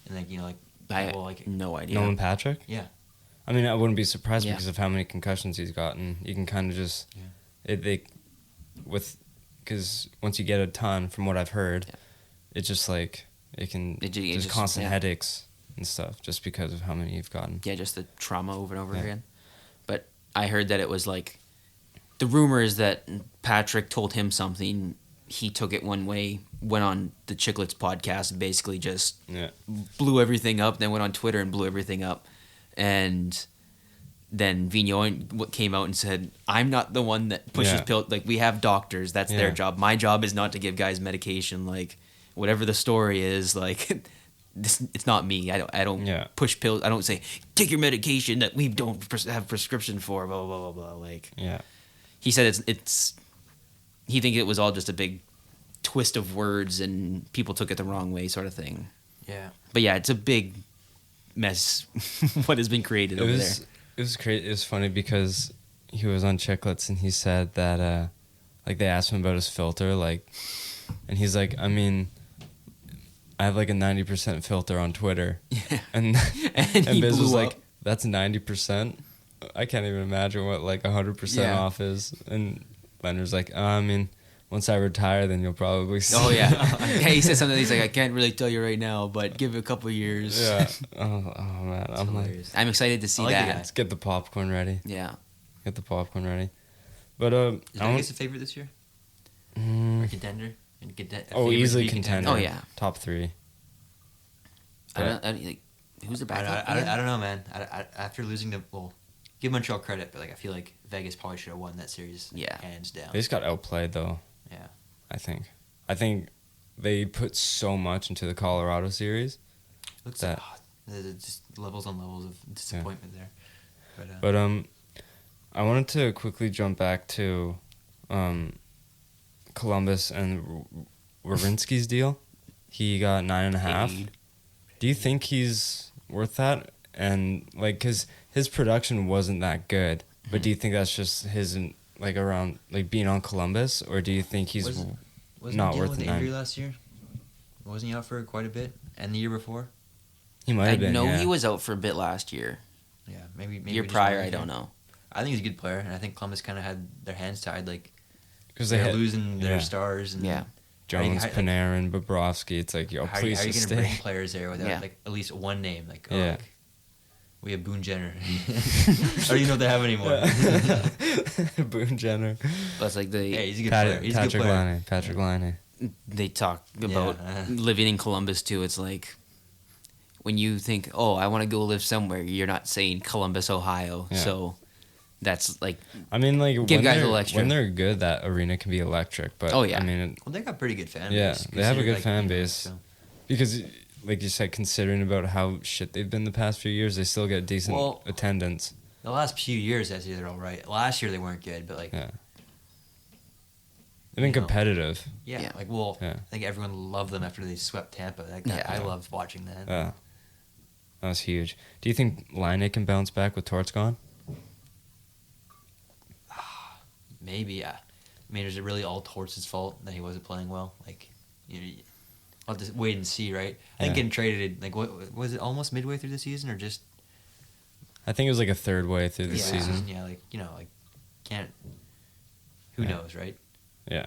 and like like I well, like no idea. Nolan Patrick? yeah. I mean, I wouldn't be surprised Yeah. because of how many concussions he's gotten. You can kind of just because once you get a ton, from what I've heard, it's just like it just- just constant yeah. headaches and stuff just because of how many you've gotten. Yeah, just the trauma over and over Yeah. again. But I heard that it was like, the rumor is that Patrick told him something, he took it one way, went on the Chicklets podcast, and basically just Yeah. blew everything up, then went on Twitter and blew everything up. And then Vigneault came out and said, I'm not the one that pushes Yeah. pills. Like, we have doctors. That's their Yeah. job. My job is not to give guys medication. Like, whatever the story is, like, it's not me. I don't Yeah. push pills. I don't say, take your medication that we don't have prescription for, blah, blah, blah, blah. Like, Yeah. he said he think it was all just a big twist of words and people took it the wrong way sort of thing. Yeah. But yeah, it's a big mess what has been created over there. It was crazy. It was funny because he was on Chicklets and he said that like they asked him about his filter, like, and he's like, I mean, I have like a 90% filter on Twitter. Yeah. And And he Biz was blew like, up. that's 90%. I can't even imagine what like 100% Yeah. off is. And Leonard's like, I mean, once I retire, then you'll probably see. Oh yeah. Yeah, he said something. He's like, I can't really tell you right now, but give it a couple years. Yeah. Oh man. I'm like, hilarious. I'm excited to see I like the that. guy. let's get the popcorn ready. Yeah. Get the popcorn ready. But Is I Vegas a favorite this year? Or contender? And easily contender. Oh, yeah. Top 3. I don't, like, who's the backup? I don't know, man. After losing give Montreal credit, but like I feel like Vegas probably should have won that series. Yeah. Hands down. They just got outplayed though. Yeah. I think they put so much into the Colorado series. Looks That- like there's just levels on levels of disappointment there. But, But I wanted to quickly jump back to Columbus and Werenski's deal. He got 9.5. Paid. Do you think he's worth that? And like, cause his production wasn't that good, but do you think that's just his like around like being on Columbus, or do you think he's wasn't not he dealing worth with the the injury 9? last year? Wasn't he out for quite a bit? And the year before? He might I have been. know yeah. he was out for a bit last year. Yeah, maybe Year just prior, one I year. don't know. I think he's a good player, and I think Columbus kind of had their hands tied, like because they're they had losing their yeah. stars. And Yeah. Jones, how do Panarin, Bobrovsky. It's like, yo, how are please you just gonna stay. bring players there without Yeah. like at least one name? Like, Yeah. like, we have Boone Jenner. I don't even know if they have anymore. Boone Jenner. But it's like Yeah, he's a good player. He's a good Patrick player. Laine. Patrick Laine. they talk about Yeah. living in Columbus too. It's like when you think, oh, I want to go live somewhere, you're not saying Columbus, Ohio. Yeah. So that's like, I mean, like Give when guys a they're, little extra. when they're good, that arena can be electric. But Oh, yeah. I mean, Well, they got pretty good fan Yeah, base. they have a considering, good like, fan you know, base. so- because, like you said, considering about how shit they've been the past few years, they still get decent Well- attendance. The last few years, I'd say they're all right. Last year they weren't good, but like Yeah, they've been You know. competitive. yeah, Yeah. like well, Yeah. I think everyone loved them after they swept Tampa. Like Yeah. I loved watching that. Yeah, that was huge. Do you think Laine can bounce back with Torts gone? Maybe, yeah. I mean, is it really all Torts' fault that he wasn't playing well? Like, you know, I'll just wait and see, right? I think Yeah. getting traded, like, what was it? Almost midway through the season, or just I think it was like a third way through the yeah, season. Yeah, like like can't. Who Yeah. knows, right? Yeah,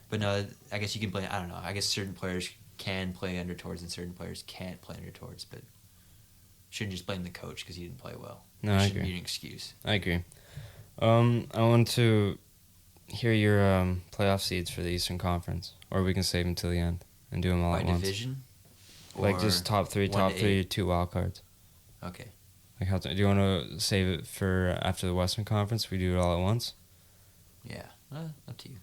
But no, I guess you can play. I don't know. I guess certain players can play under Torts and certain players can't play under Torts, but shouldn't just blame the coach because he didn't play well. No, It I shouldn't agree. be an excuse. I agree. I want to hear your playoff seeds for the Eastern Conference, or we can save them till the end and do them all By at once. division, Like Or just top 3, 1 to 8? 2 wild cards. Okay. Like how do you want to save it for after the Western Conference? We do it all at once. Yeah. Up to you.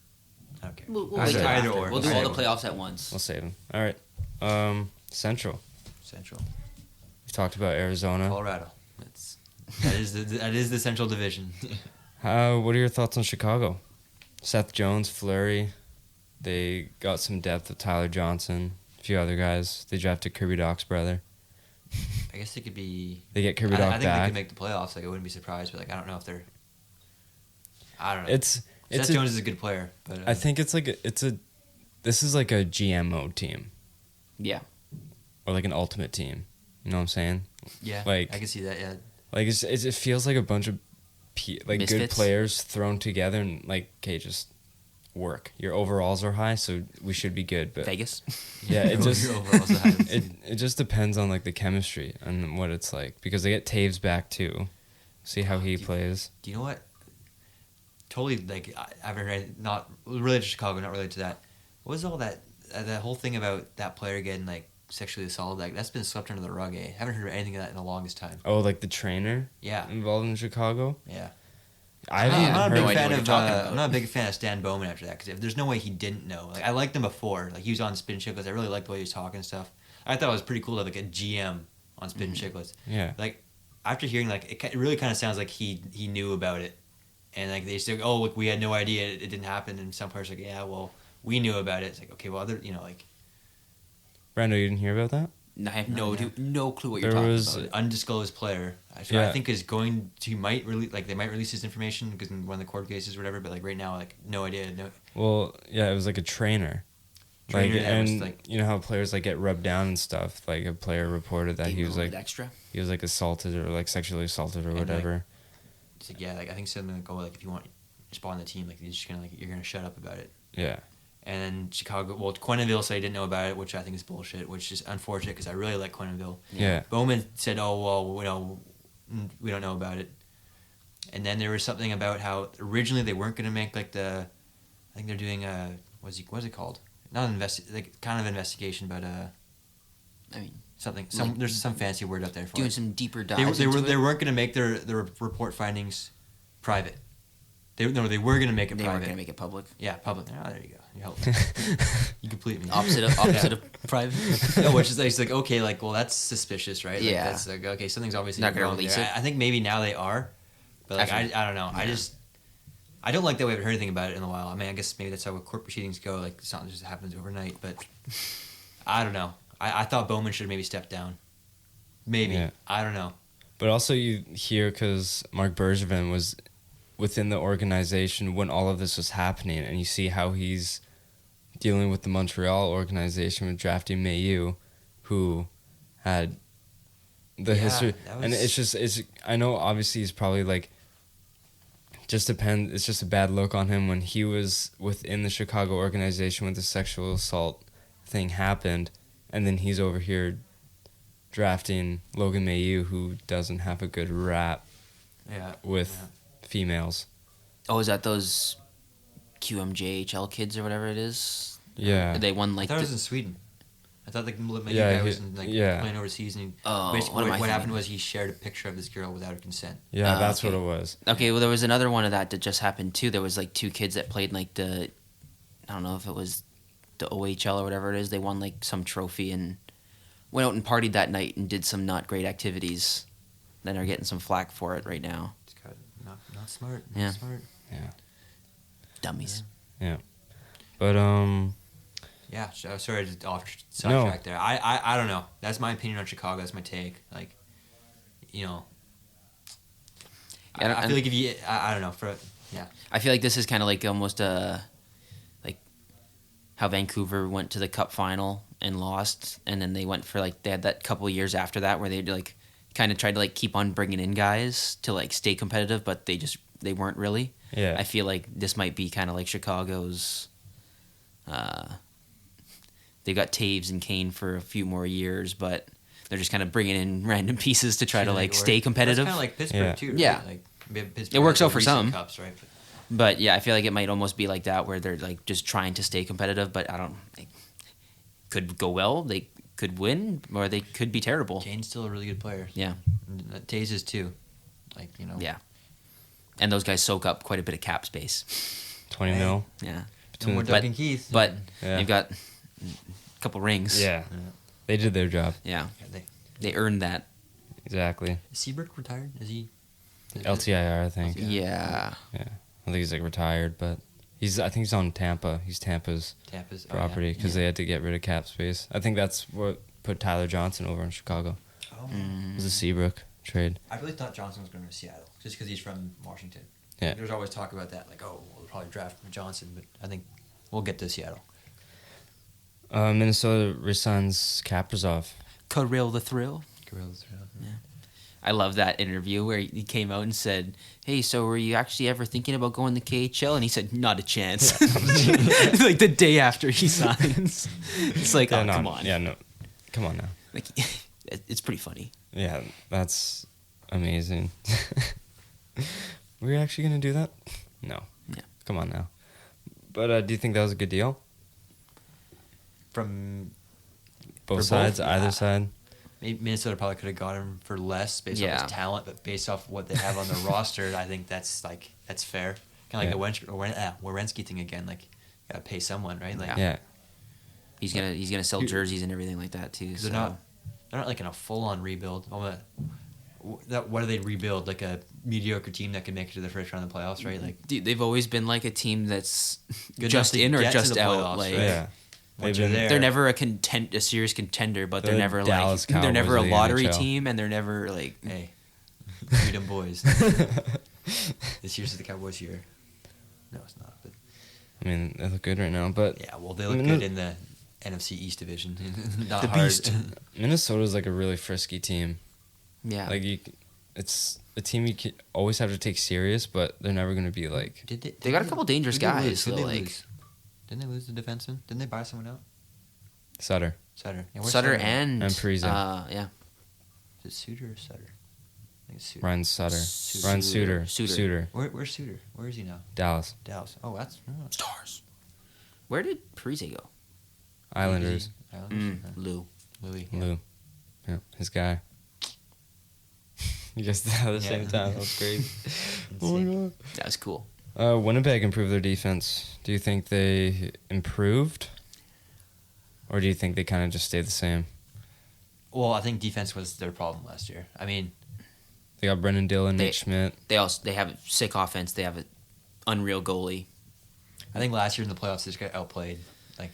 I don't care. we'll Either- wait till either after. or. We'll do all Either the or. playoffs at once. We'll save them. All right. Central. Central. We talked about Arizona. Colorado. It's That is the Central Division. What are your thoughts on Chicago? Seth Jones, Fleury. They got some depth with Tyler Johnson, a few other guys. They drafted Kirby Dach's brother. I guess they could be. They get Kirby I Dach think back. they could make the playoffs. Like I wouldn't be surprised, but like I don't know if they're. I don't know. It's Seth Jones is a good player, but I think it's like this is like a GMO team Yeah. or like an ultimate team. You know what I'm saying? yeah, like- I can see that. Yeah, Like it feels like a bunch of good Misfits? players thrown together and like, okay, just work. Your overalls are high, so we should be good. But Vegas. yeah, it just Your overalls are high. it just depends on like the chemistry and what it's like because they get Taves back too. See how he plays. Do you know what? Totally, like I haven't heard. Not related to Chicago, not related to that. What was all that whole thing about that player getting like sexually assaulted? Like that's been swept under the rug. Haven't heard anything of that in the longest time. Oh, like the trainer Yeah, involved in Chicago. yeah. I I'm haven't not a heard. big no idea fan what of. you're talking about. I'm not a big fan of Stan Bowman after that because there's no way he didn't know. Like I liked him before. Like he was on Spin Chicklets. I really liked the way he was talking and stuff. I thought it was pretty cool to have like a GM on Spin Chicklets. Yeah. Like after hearing like it really kind of sounds like he knew about it, and like they said, oh look, we had no idea it didn't happen, and some players are like, yeah, well we knew about it. It's like okay, well other like Brando, you didn't hear about that? I have No, no clue what you're There talking was- about. undisclosed player. I Yeah. think is going to might release they might release his information because in one of the court cases or whatever. But like right now, like no idea. No. Well, yeah, it was like a trainer. Trainer Like, that was, and like- you know how players like get rubbed down and stuff. Like a player reported that Gave he him a was little like bit extra. assaulted or like sexually assaulted or And, like, whatever. It's like yeah, like I think something like oh like if you want to spawn the team, like you're just gonna you're gonna shut up about it. Yeah. And then Chicago, well, Quenneville said he didn't know about it, which I think is bullshit, which is unfortunate because I really like Quenneville. Yeah. Bowman said, oh, well, we don't know about it. And then there was something about how originally they weren't going to make like I think they're doing what's it called? Not an kind of investigation, but I mean, there's some fancy word out there for doing it. some deeper They dives. into they it. weren't going to make their report findings private. They were going to make it They private. weren't gonna make it public. Yeah, public. Oh, there you go. You helped. You complete me. Opposite of private. No, which is it's like okay, like well that's suspicious, right? Like, Yeah. that's like okay, something's obviously Not gonna wrong release there. it. I think maybe now they are, but like Actually, I don't know. yeah. I don't like that we haven't heard anything about it in a while. I mean, I guess maybe that's how court proceedings go. Like it's not just happens overnight, but I don't know. I thought Bowman should have maybe stepped down. Maybe Yeah. I don't know. But also you hear because Mark Bergevin was within the organization when all of this was happening, and you see how he's dealing with the Montreal organization with drafting Mayu, who had the Yeah, history, that and was- it's I know obviously he's probably like just depend. It's just a bad look on him when he was within the Chicago organization when the sexual assault thing happened, and then he's over here drafting Logan Mayu, who doesn't have a good rap Yeah. with females. Oh, is that those QMJHL kids or whatever it is? Yeah. They won I like thought it was the, in Sweden. I thought the Yeah, guy was he- in, like yeah. playing overseas, and Oh, basically what am I what happened thinking? was he shared a picture of this girl without her consent. Yeah, Oh, that's okay. what it was. Okay, well, there was another one of that just happened too. There was like two kids that played like I don't know if it was the OHL or whatever it is. They won like some trophy and went out and partied that night and did some not great activities. Then are getting some flack for it right now. It's kind of not smart. Not Yeah. smart. Yeah. Dummies. But Yeah, sorry to off sidetrack there. I don't know. That's my opinion on Chicago. That's my take. Like, you know, Yeah, I feel like if you, I don't know. I feel like this is kind of like almost like how Vancouver went to the Cup final and lost, and then they went for like they had that couple of years after that where they like kind of tried to like keep on bringing in guys to like stay competitive, but they weren't really. yeah. I feel like this might be kind of like Chicago's. They got Taves and Kane for a few more years, but they're just kind of bringing in random pieces to try to like stay competitive. That's kind of like Pittsburgh Yeah. too. Right? Yeah. Like Pittsburgh It works has out for recent some. Cups, right? But yeah, I feel like it might almost be like that where they're like just trying to stay competitive, but I don't. They could go well, they could win, or they could be terrible. Kane's still a really good player. Yeah, And Taves is too. Like you know. yeah. And those guys soak up quite a bit of cap space. 20 Hey. mil. Yeah, No more But- Duncan Keith. but Yeah. they've got a couple rings. Yeah. They did their job. Yeah, Yeah, they earned that. Exactly. is Seabrook retired? Is he? LTIR, I think. Yeah. Yeah. I think he's like retired, but I think he's on Tampa. He's Tampa's property because they had to get rid of cap space. I think that's what put Tyler Johnson over in Chicago. Oh. It was a Seabrook trade. I really thought Johnson was going to Seattle just because he's from Washington. Yeah. There's always talk about that, like, oh, we'll probably draft Johnson, but I think we'll get to Seattle. Minnesota resigns Kaprizov. Kirill the Thrill. Gorillas. Yeah. I love that interview where he came out and said, "Hey, so were you actually ever thinking about going to KHL?" And he said, "Not a chance." Like the day after he signs, it's like, Yeah, oh, no, come on. Yeah, no. Come on now. Like, it's pretty funny. Yeah, that's amazing. We're actually going to do that? No. Yeah. Come on now. But do you think that was a good deal? From Both For sides, both? either Yeah. side? maybe Minnesota probably could have got him for less based Yeah. off his talent, but based off what they have on their roster, I think that's fair. Kind of like the Werenski thing again. Like, you gotta pay someone, right? Like, Yeah. He's gonna sell jerseys and everything like that too. 'cause So. they're not like in a full on rebuild. What do they rebuild? Like a mediocre team that can make it to the first round of the playoffs, right? Like, Dude, they've always been like a team that's Good just enough to in or get to just the out. playoffs, Like right? Yeah. once They've you're been- there, they're never a serious contender, but they're The never Dallas like they're never a Cowboys of the lottery NHL. team, and they're never like Hey, beat them boys. This year's the Cowboys' year. No, it's not. But I mean, they look good right now, but yeah, well, they look I mean, good in the NFC East division. Not The hard. Beast. Minnesota's like a really frisky team. yeah. Like it's a team you always have to take serious, but they're never going to be like. They got a couple dangerous who'd they guys, lose? so, Who'd they like- lose? Didn't they lose the defenseman? Didn't they buy someone out? Sutter Sutter. Yeah, where's Sutter now? and Parise. yeah. Is it Suter or Sutter? I think it's Suter. Ryan Sutter, Suter. Ryan Suter, Suter. Suter, Where's Suter? Where is he now? Dallas Dallas. Oh, that's Stars. Where did Parise go? Islanders, Islanders. Lou. Louis. Yeah. Lou, yeah, his guy. You guys did that at the same Yeah. time. That was crazy. Oh my god. That was cool. Winnipeg improved their defense. Do you think they improved, or do you think they kind of just stayed the same? Well, I think defense was their problem last year. I mean, They got Brendan Dillon, They- Nick Schmidt. They have a sick offense. They have an unreal goalie. I think last year in the playoffs they just got outplayed. Like,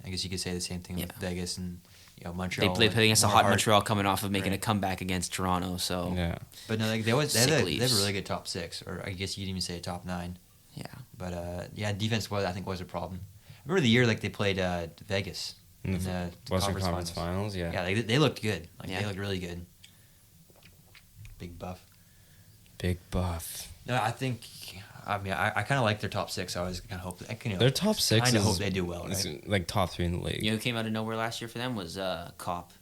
I guess you could say the same thing with Yeah. Vegas and They Montreal. played against a More hot hard- Montreal coming off of making Right. a comeback against Toronto. So Yeah, But no, like, they have Sick a Leafs. really good top six, or I guess you'd even say a top nine. yeah. But yeah, defense I think was a problem. I remember the year like they played Vegas in in the the Western Conference Finals. Yeah, Yeah, they looked good. Like Yeah. they looked really good. Big buff. big buff. No, I think. I mean, I kind of like their top six. I was kind of hope. Their top six Kind of is hope they do well, is right? like top 3 in the league. You know who came out of nowhere last year for them was Kopp.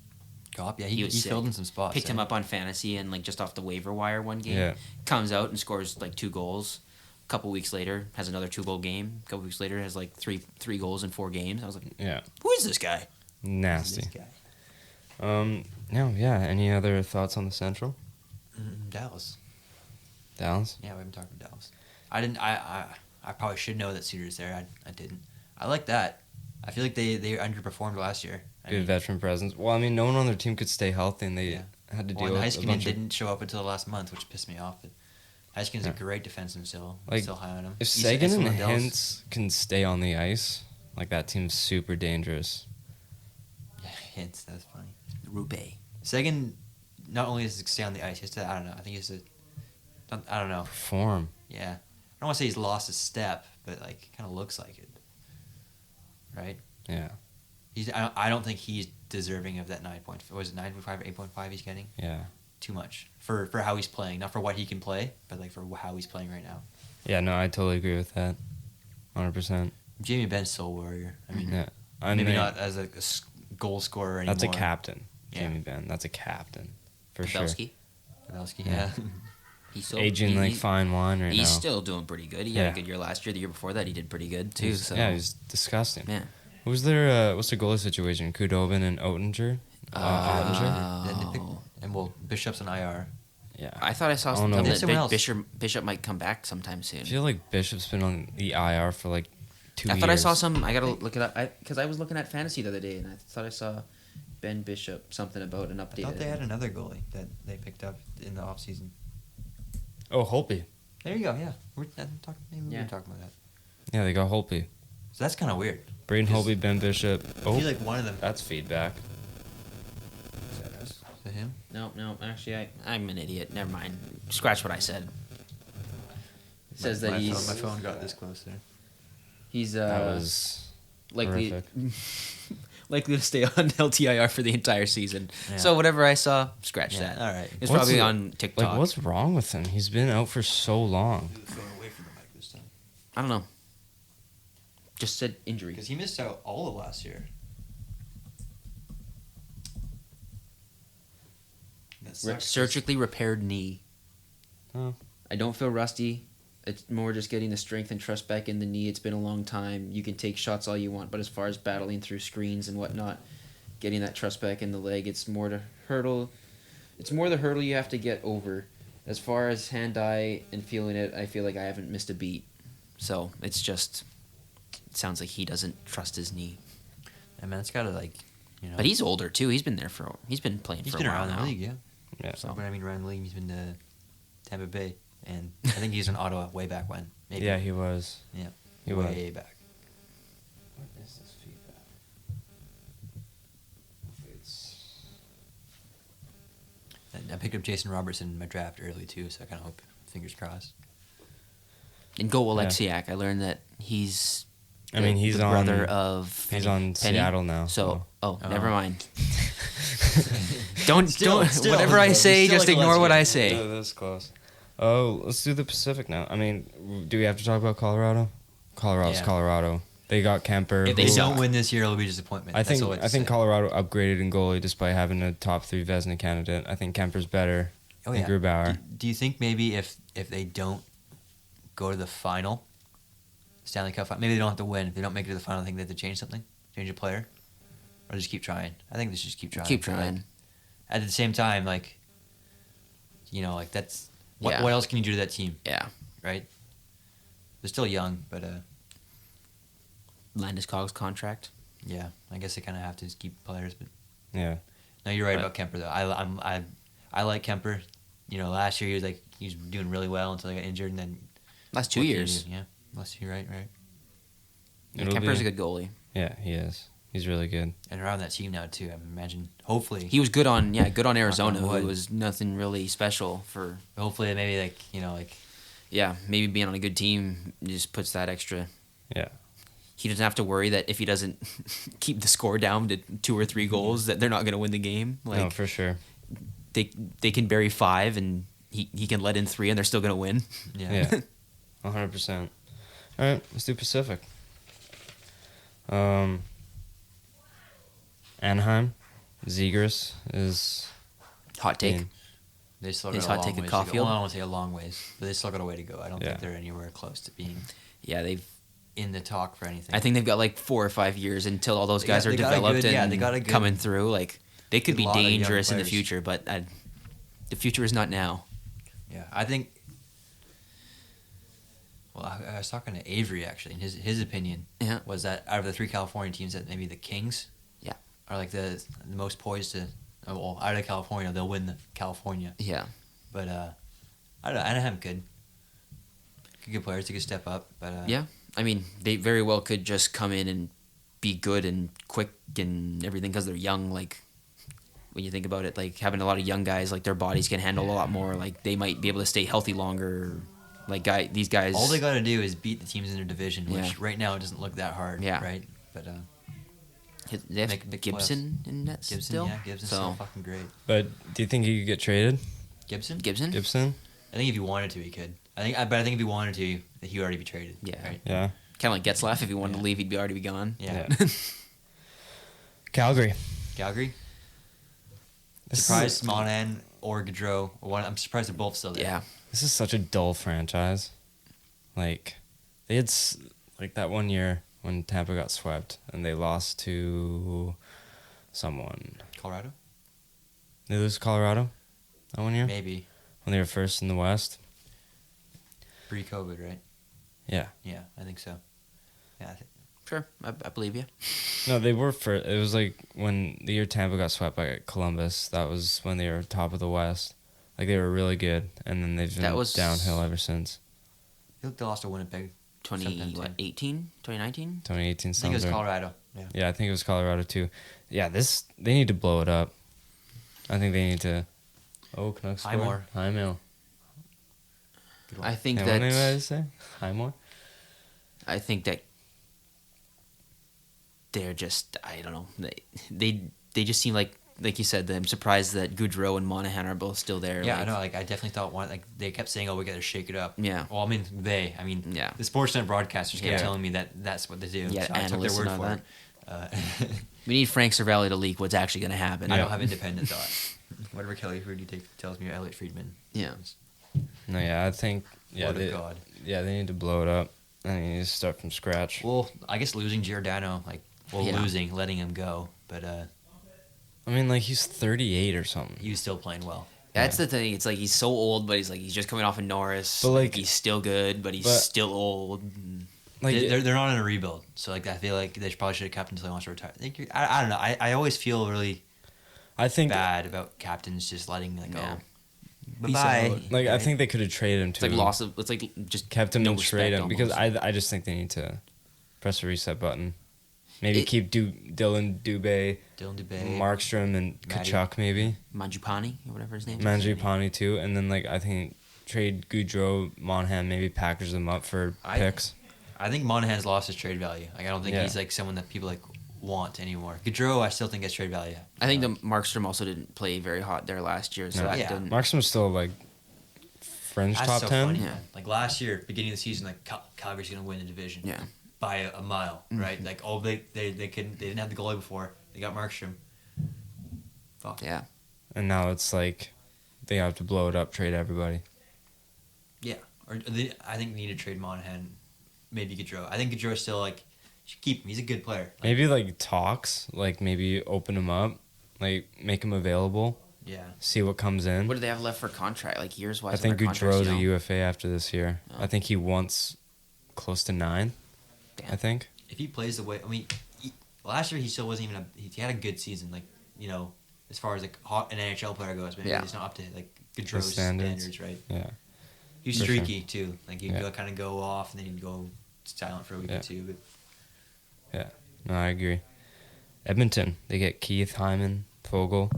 Goff, yeah, He he was sick. filled in some spots. Picked him eh? up on fantasy and like just off the waiver wire one game. Yeah. Comes out and scores like 2 goals. A couple weeks later has another 2-goal game. A couple weeks later has like three goals in 4 games. I was like, Yeah, who is this guy? nasty. This guy. No, yeah. Any other thoughts on the Central? Dallas. Dallas? Yeah, we haven't talked about Dallas. I didn't. I probably should know that Suter's there. I didn't. I like that. I feel like they underperformed last year. I Good mean, veteran presence. Well, I mean, no one on their team could stay healthy, and they Yeah. had to well, deal and with a Heiskanen bunch of. didn't show up until the last month, which pissed me off. But Heiskanen's Yeah. a great defenseman still. Like, Still high on him. If He's Sagan and someone else- Hintz can stay on the ice, like that team's super dangerous. Yeah, Hintz. That's funny. Rube. Sagan, not only does he stay on the ice, he has to. I don't know. I think he has to. I don't know. Perform. Yeah, I don't want to say he's lost a step, but like, kind of looks like it. Right. Yeah, I don't think he's deserving of that 9 point. Was it 9.5 or 8.5 he's getting? yeah, Too much for how he's playing, not for what he can play, but like for how he's playing right now. yeah. No, I totally agree with that. 100%. Jamie Benn's still a warrior. I mean, Yeah, I maybe mean, not as a goal scorer anymore. That's a captain, Yeah. Jamie Benn. That's a captain for sure. Pavelski. Pavelski, Yeah. yeah. He's still Aging like fine wine right now. He's still doing pretty good. He had Yeah. a good year last year. The year before that, he did pretty good too. He's- So yeah, he's disgusting. yeah. Who's their what's their goalie situation? Kudobin and Oettinger. Oettinger? Then they pick- and well, Bishop's an IR. Yeah, I thought I saw don't know. something There's someone that else. Bishop might come back sometime soon. I feel like Bishop's been on the IR for like 2 I years. thought I saw some. I gotta look it up because I was looking at fantasy the other day and I thought I saw Ben Bishop something about an I update. thought they had another goalie that they picked up in the offseason. Oh, Holtby. There you go. Yeah, maybe we Yeah. were talking about that. Yeah, they got Holtby. So that's kind of weird. Braden Because Holtby, Ben Bishop. I Oh, feel like one of them. that's feedback. Is that him? No, actually, I'm an idiot. Never mind. Scratch what I said. It says that my he's phone got this close there. he's That was likely horrific. likely to stay on LTIR for the entire season. Yeah. So whatever I saw, scratch Yeah, that. all right. It's What's probably the- on TikTok. Like, what's wrong with him? He's been out for so long. Going away from the mic this time. I don't know. Just said injury. Because he missed out all of last year. That sucks 'cause- Surgically repaired knee. Oh. I don't feel rusty. It's more just getting the strength and trust back in the knee. It's been a long time. You can take shots all you want, but as far as battling through screens and whatnot, getting that trust back in the leg, it's more the hurdle you have to get over. As far as hand-eye and feeling it, I feel like I haven't missed a beat. So it's just, it sounds like he doesn't trust his knee. I mean, it's gotta like, you know. But he's older too. He's been playing he's for been a while around now. the league, yeah. Yeah. So when I mean around the league, he's been to Tampa Bay, and I think he's in Ottawa way back when. Maybe. Yeah, he was. Yeah. He was. way back. What is this feedback? And I picked up Jason Robertson in my draft early too, so I kind of hope, fingers crossed. And Go Alexiak, I learned that he's I mean, he's the on. brother of He's on Penny. Seattle now. So, Oh. never mind. Don't Still, whatever I though, say, still just like ignore what I Alexiak. say. Yeah, that's close. Oh, let's do the Pacific now. I mean, do we have to talk about Colorado? Colorado's Yeah. Colorado. They got Kemper. If they who- don't win this year, it'll be a disappointment. I That's think all I'd I think say. Colorado upgraded in goalie despite having a top 3 Vezina candidate. I think Kemper's better Oh, than yeah. Grubauer. Do you think maybe if they don't go to the final, Stanley Cup final, maybe they don't have to win. If they don't make it to the final, I think they have to change something, change a player, or just keep trying. I think they should just keep trying. Keep But, like, trying. at the same time, like, you know, like that's what Yeah. what else can you do to that team, Yeah. right? They're still young, but Landeskog's contract. yeah, I guess they kind of have to just keep players. But Yeah. no, you're right But- about Kemper though. I like Kemper. You know, last year he was doing really well until he got injured, and then Last 2 what can you years. do? Yeah, last year, right. Yeah, It'll Kemper's be- a good goalie. Yeah, he is. He's really good. And around that team now too. I imagine. Hopefully, He was good on Arizona, wood. who was nothing really special for. hopefully maybe like you know like Yeah, maybe being on a good team just puts that extra. Yeah. He doesn't have to worry that if he doesn't keep the score down to 2 or 3 goals, that they're not going to win the game. Like No, for sure. they can bury 5 and he can let in 3 and they're still going to win. Yeah. 100%. All right, let's do Pacific. Anaheim, Zegers is Hot take. in. They still His got a hot long take at ways to go. Caulfield? Well, I won't say a long ways, but they still got a way to go. I don't Yeah. think they're anywhere close to being Yeah, they've. in the talk for anything. I think they've got like 4 or 5 years until all those They guys got- are they got a developed good- yeah, and they got a good- coming through. Like they could good be lot of young dangerous in the players. future, but the future is not now. Yeah, I think. Well, I was talking to Avery actually, and his opinion Yeah. was that out of the 3 California teams, that maybe the Kings, Yeah. are like the most poised to. Well, out of California, they'll win the California. Yeah. But I don't know. Anaheim could good players to step up. But Yeah. I mean, they very well could just come in and be good and quick and everything because they're young. Like, when you think about it, like having a lot of young guys, like their bodies can handle a lot more. Like, they might be able to stay healthy longer. Like, these guys. all they got to do is beat the teams in their division, which Yeah. right now it doesn't look that hard. Yeah. Right. But They have make Gibson in that Gibson, still. yeah, Gibson's so still fucking great. But do you think he could get traded, Gibson. Gibson. Gibson? I think if he wanted to, he could. But I think if he wanted to, he would already be traded. Yeah. Right? Yeah. Kind of like Getzlaff. If he wanted Yeah. to leave, he'd already be gone. Yeah. Calgary. Calgary. This Surprised is, Monahan or Gaudreau. I'm surprised they're both still there. Yeah. this is such a dull franchise. Like, they had like that one year when Tampa got swept and they lost to someone. Colorado. They lose to Colorado that one year Maybe when they were first in the West. pre-COVID, right? Yeah. Yeah, I think so. Yeah. Sure. I believe you. No, they were first. It was like when the year Tampa got swept by Columbus. That was when they were top of the West. Like they were really good, and then they've been That was- downhill ever since. I think they lost to Winnipeg. 2018, 2019. 2018 I think it was sounds right. Colorado. Yeah. Yeah, I think it was Colorado too. Yeah, they need to blow it up. I think they need to. Oh, Canucks scored. Highmore. Highmore. Good one. I think What did I that say? Highmore. I think that they're just, I don't know, they just seem like you said. I'm surprised that Goudreau and Monahan are both still there. Yeah, like, I know. Like I definitely thought they kept saying, "Oh, we got to shake it up." Yeah. Well, I mean, Yeah. the Sportsnet broadcasters kept Yeah. telling me that that's what they do. Yeah, so I took their analysts word and all for it. We need Frank Cervelli to leak what's actually going to happen. I Yeah. don't have independent thought. Whatever Kelly Hrudey tells me, or Elliot Friedman. Yeah. No, yeah, I think Word of God. they need to blow it up. I mean, you need to start from scratch. Well, I guess losing Giordano, Yeah. letting him go, but I mean, like he's 38 or something. he was still playing well. That's the thing. It's like he's so old, but he's just coming off of Norris. But, like- he's still good, but he's but- still old. Like They're not in a rebuild, so I feel like they probably should have kept him until he wants to retire. I don't know. I always feel really I think bad about captains just letting go. Yeah. Bye Peace bye. out. like I think they could have traded him It's too. like loss of. It's like just Kept him no and trade respect him because almost. I just think they need to press the reset button. Maybe It- keep Dylan Dubé, Dylan Dubé. Markstrom, and Matty. Kachuk maybe. Manjupani or whatever his name is. Mangiapane too, and then like I think trade Goudreau, Monahan, maybe package them up for picks. I think Monahan's lost his trade value. Like I don't think Yeah. he's like someone that people want anymore. Gaudreau, I still think has trade value. I think the Markstrom also didn't play very hot there last year, so No. that Yeah. didn't. Markstrom's still like fringe That's top so 10. funny, Yeah. man. Like last year, beginning of the season, like Calgary's gonna win the division. Yeah. By a mile, right? Like they didn't have the goalie before. They got Markstrom. Fuck. Yeah. And now it's like they have to blow it up, trade everybody. Yeah. I think they need to trade Monahan. Maybe Gaudreau. I think Gaudreau still should keep him. He's a good player. Maybe like talks, like maybe open him up, like make him available, Yeah. see what comes in. What do they have left for contract? Like years wise? I think Goudreau's a UFA after this year. Oh. I think he wants close to 9. Damn. I think. If he plays the way, last year he still wasn't even he had a good season, as far as an NHL player goes, but Yeah. he's not up to Gaudreau's standards. standards, right? Yeah. He was For sure. streaky too. Like he'd Yeah. kind of go off and then he'd go silent for a week Yeah. or two. But Yeah. No, I agree. Edmonton, they get Keith, Hyman, Fogle.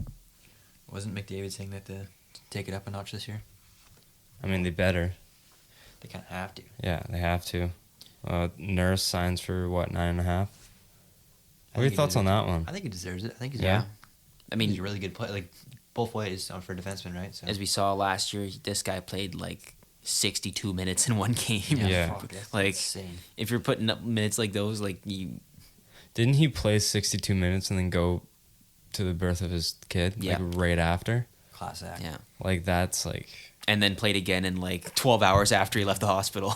wasn't McDavid saying that to take it up a notch this year? I mean, they better. They kind of have to. Yeah, they have to. Nurse signs for what, 9.5? What are your think he thoughts on deserves that one? I think he deserves it. I think he's Yeah. I he's mean, a really good player. Like both ways for a defenseman, right? So as we saw last year, this guy played like 62 minutes in one game. Yeah. fuck, that's Like, insane. if you're putting up minutes like those, like you, Didn't he play 62 minutes and then go to the birth of his kid Yeah. like right after? Class act. yeah, Like that's like, and then played again in like 12 hours after he left the hospital,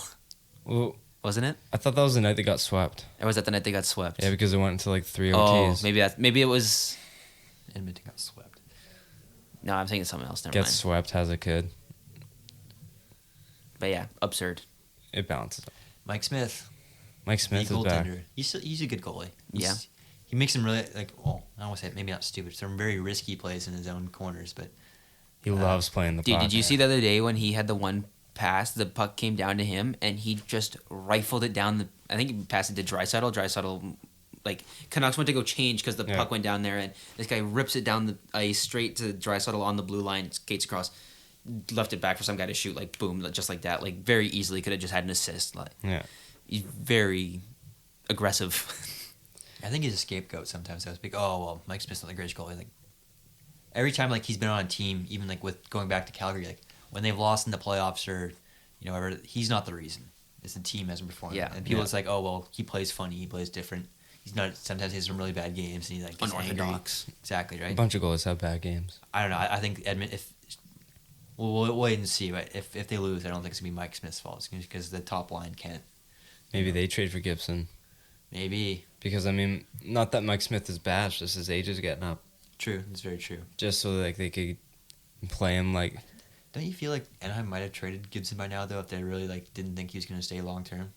well, wasn't it? I thought that was the night they got swept. Or was that the night they got swept? Yeah, because it went into like 3 Oh, OTs. maybe it was. Edmonton got swept. No, I'm thinking something else. Never Gets mind. swept, has a kid. But yeah, absurd. It balances. Mike Smith. Mike Smith the is back. goaltender. He's a good goalie. Yeah. He makes some really I don't want to say maybe not stupid, some very risky plays in his own corners, but He loves playing the Dude, puck. did you see the other day when he had the one pass, the puck came down to him, and he just rifled it down the. I think he passed it to Draisaitl. Draisaitl, like Canucks went to go change because the Yeah. puck went down there, and this guy rips it down the ice straight to Draisaitl on the blue line, skates across, left it back for some guy to shoot, like boom, just like that, like very easily could have just had an assist. Like Yeah. he's very aggressive. I think he's a scapegoat sometimes. I was like, oh well, Mike Smith's not the greatest goalie. Like every time he's been on a team, even with going back to Calgary, when they've lost in the playoffs or whatever, he's not the reason. It's the team hasn't performed. Yeah. And people Yeah. it's like, oh well, he plays funny, he plays different. He's not. Sometimes he has some really bad games, and he gets Unorthodox. angry. Exactly A right. bunch of goalies have bad games. I don't know. I think Edmonton. If we'll wait and see, but if they lose, I don't think it's gonna be Mike Smith's fault. It's because the top line can't. Maybe they trade for Gibson. Maybe Because, I mean, not that Mike Smith is bad, it's just his age is getting up. true. It's very true. Just so they could play him like... Don't you feel like Anaheim might have traded Gibson by now, though, if they really didn't think he was going to stay long term?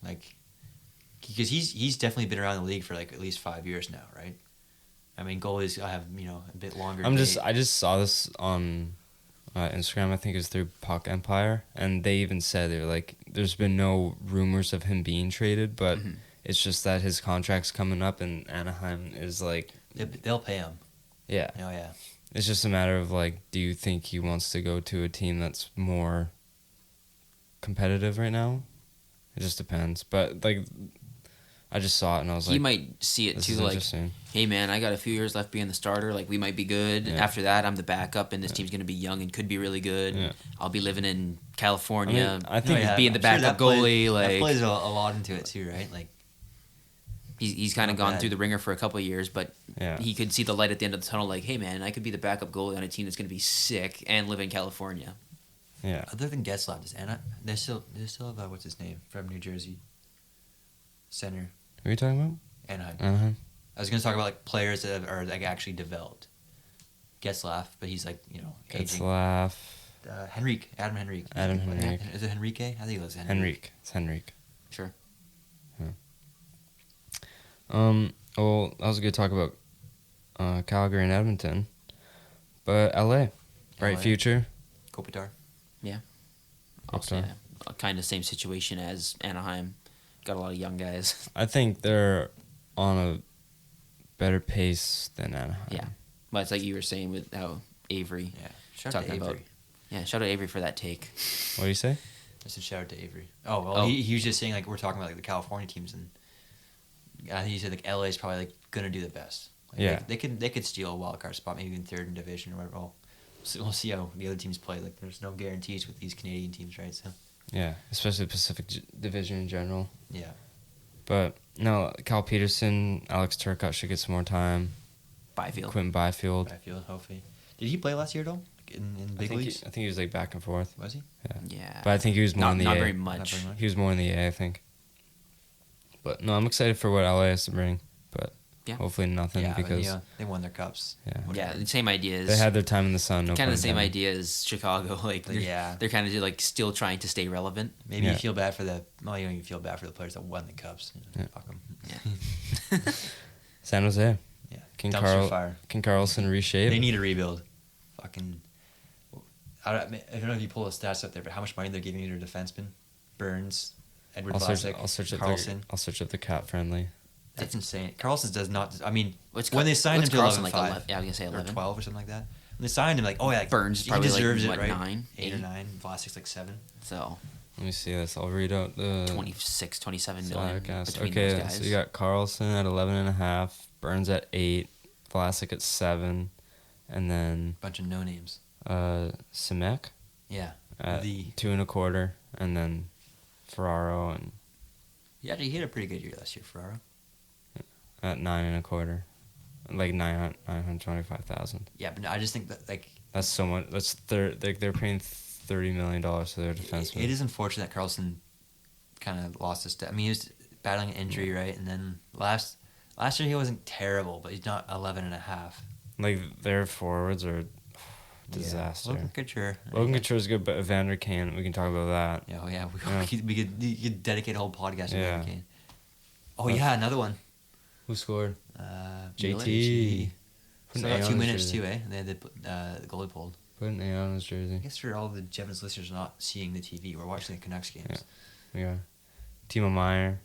Because he's definitely been around the league for at least 5 years now, right? I mean, goalies have a bit longer. I just saw this on Instagram. I think it was through Puck Empire, and they even said they're like, there's been no rumors of him being traded, but it's just that his contract's coming up, and Anaheim is like, They'll pay him. yeah. Oh yeah. It's just a matter of like, do you think he wants to go to a team that's more competitive right now? It just depends. But like, I just saw it and I was like, He might see it this too, is like, interesting. hey man, I got a few years left being the starter. Like, we might be good. Yeah. After that, I'm the backup, and this team's gonna be young and could be really good. Yeah. I'll be living in California, I think being the backup goalie. That plays Like, a lot into it too, right? Like, he's kind of Not gone bad. through the ringer for a couple of years, but Yeah. he could see the light at the end of the tunnel. Like, hey man, I could be the backup goalie on a team that's gonna be sick and live in California. Yeah. other than Getzlaf, does they still have what's his name from New Jersey? Center Who are you talking about? Anaheim. Anaheim. I was gonna talk about like players that are like actually developed. Getzlaf, but he's like aging. Getzlaf. Adam Henrique. Adam Henrique. Is it Henrique? I think it was Henrique. Henrique. It's Henrique. Sure. Well, that was a good talk about Calgary and Edmonton. But LA. Bright LA. future. Kopitar. Also, Okay. kind of same situation as Anaheim. Got a lot of young guys. I think they're on a better pace than Anaheim. Yeah. But it's like you were saying with how Avery. Yeah. Shout out to Talking Avery. about- Yeah, shout out Avery for that take. What do you say? I said shout out to Avery. Oh well, Oh. He was just saying like we're talking about like the California teams, and I think he said like LA is probably like gonna do the best. Like, Yeah. they could steal a wild card spot, maybe in third in division or whatever. Well, so we'll see how the other teams play. Like there's no guarantees with these Canadian teams, right? So Yeah, especially the Pacific Division in general. yeah. But no, Cal Peterson, Alex Turcotte should get some more time. Byfield. Quentin Byfield. Byfield, hopefully. Did he play last year though? In big leagues? I think he was like back and forth. Was he? Yeah. But I think he was more not, in the not A. very Not much. very much. He was more in the A, I think. But no, I'm excited for what LA has to bring. But Yeah. hopefully nothing Yeah, but, because they won their cups. Yeah. Yeah, the same idea they as had their time in the sun. No kind of pun the same intended. idea as Chicago. Like Yeah. they're kind of like still trying to stay relevant. Maybe Yeah. you feel bad for you don't even feel bad for the players that won the cups. Yeah. Fuck them. Yeah. San Jose. Yeah. Can Dumpster fire. Carlson reshape? They need a rebuild. Fucking. I don't know if you pull the stats up there, but how much money they're giving to their defensemen? Burns, Edward I'll search Vlasic, up Carlson. I'll search up the cap friendly. That's insane. Carlson does not. I mean, What's when Car- they signed him what's to Carlson, 11-5, like 11? Yeah, I was gonna say or 11. 12 or something like that. When they signed him, like, oh yeah, Burns is he probably, like, deserves what, it, right? 9, 8 or 8? 9. Vlasic's like 7. So Let me see this. I'll read out the 26, 27 million Podcast. between Okay, those guys. so you got Carlson at 11.5, Burns at 8, Vlasic at 7, and then Bunch of no names. Simek Yeah. at The 2.25, and then Ferraro and he had a pretty good year last year, Ferraro. at 9.25, like 925,000. Yeah, but I just think that like That's so much. That's they're paying $30 million to their defenseman. it is unfortunate that Carlson kind of lost his step. I mean, he was battling an injury, right? And then last year he wasn't terrible, but he's not 11.5. Like their forwards are disaster. Logan Couture. Logan Couture is good, but Evander Kane, we can talk about that. Yeah, oh yeah, Yeah. we could dedicate a whole podcast to Yeah. Evander Kane. Oh yeah, another one. Who scored? JT. Put an So A on 2 his minutes jersey. too, eh? They had the goalie pulled. Put an A on his jersey. I guess for all the Jevons listeners not seeing the TV, we're watching the Canucks games. Yeah. Timo Meyer,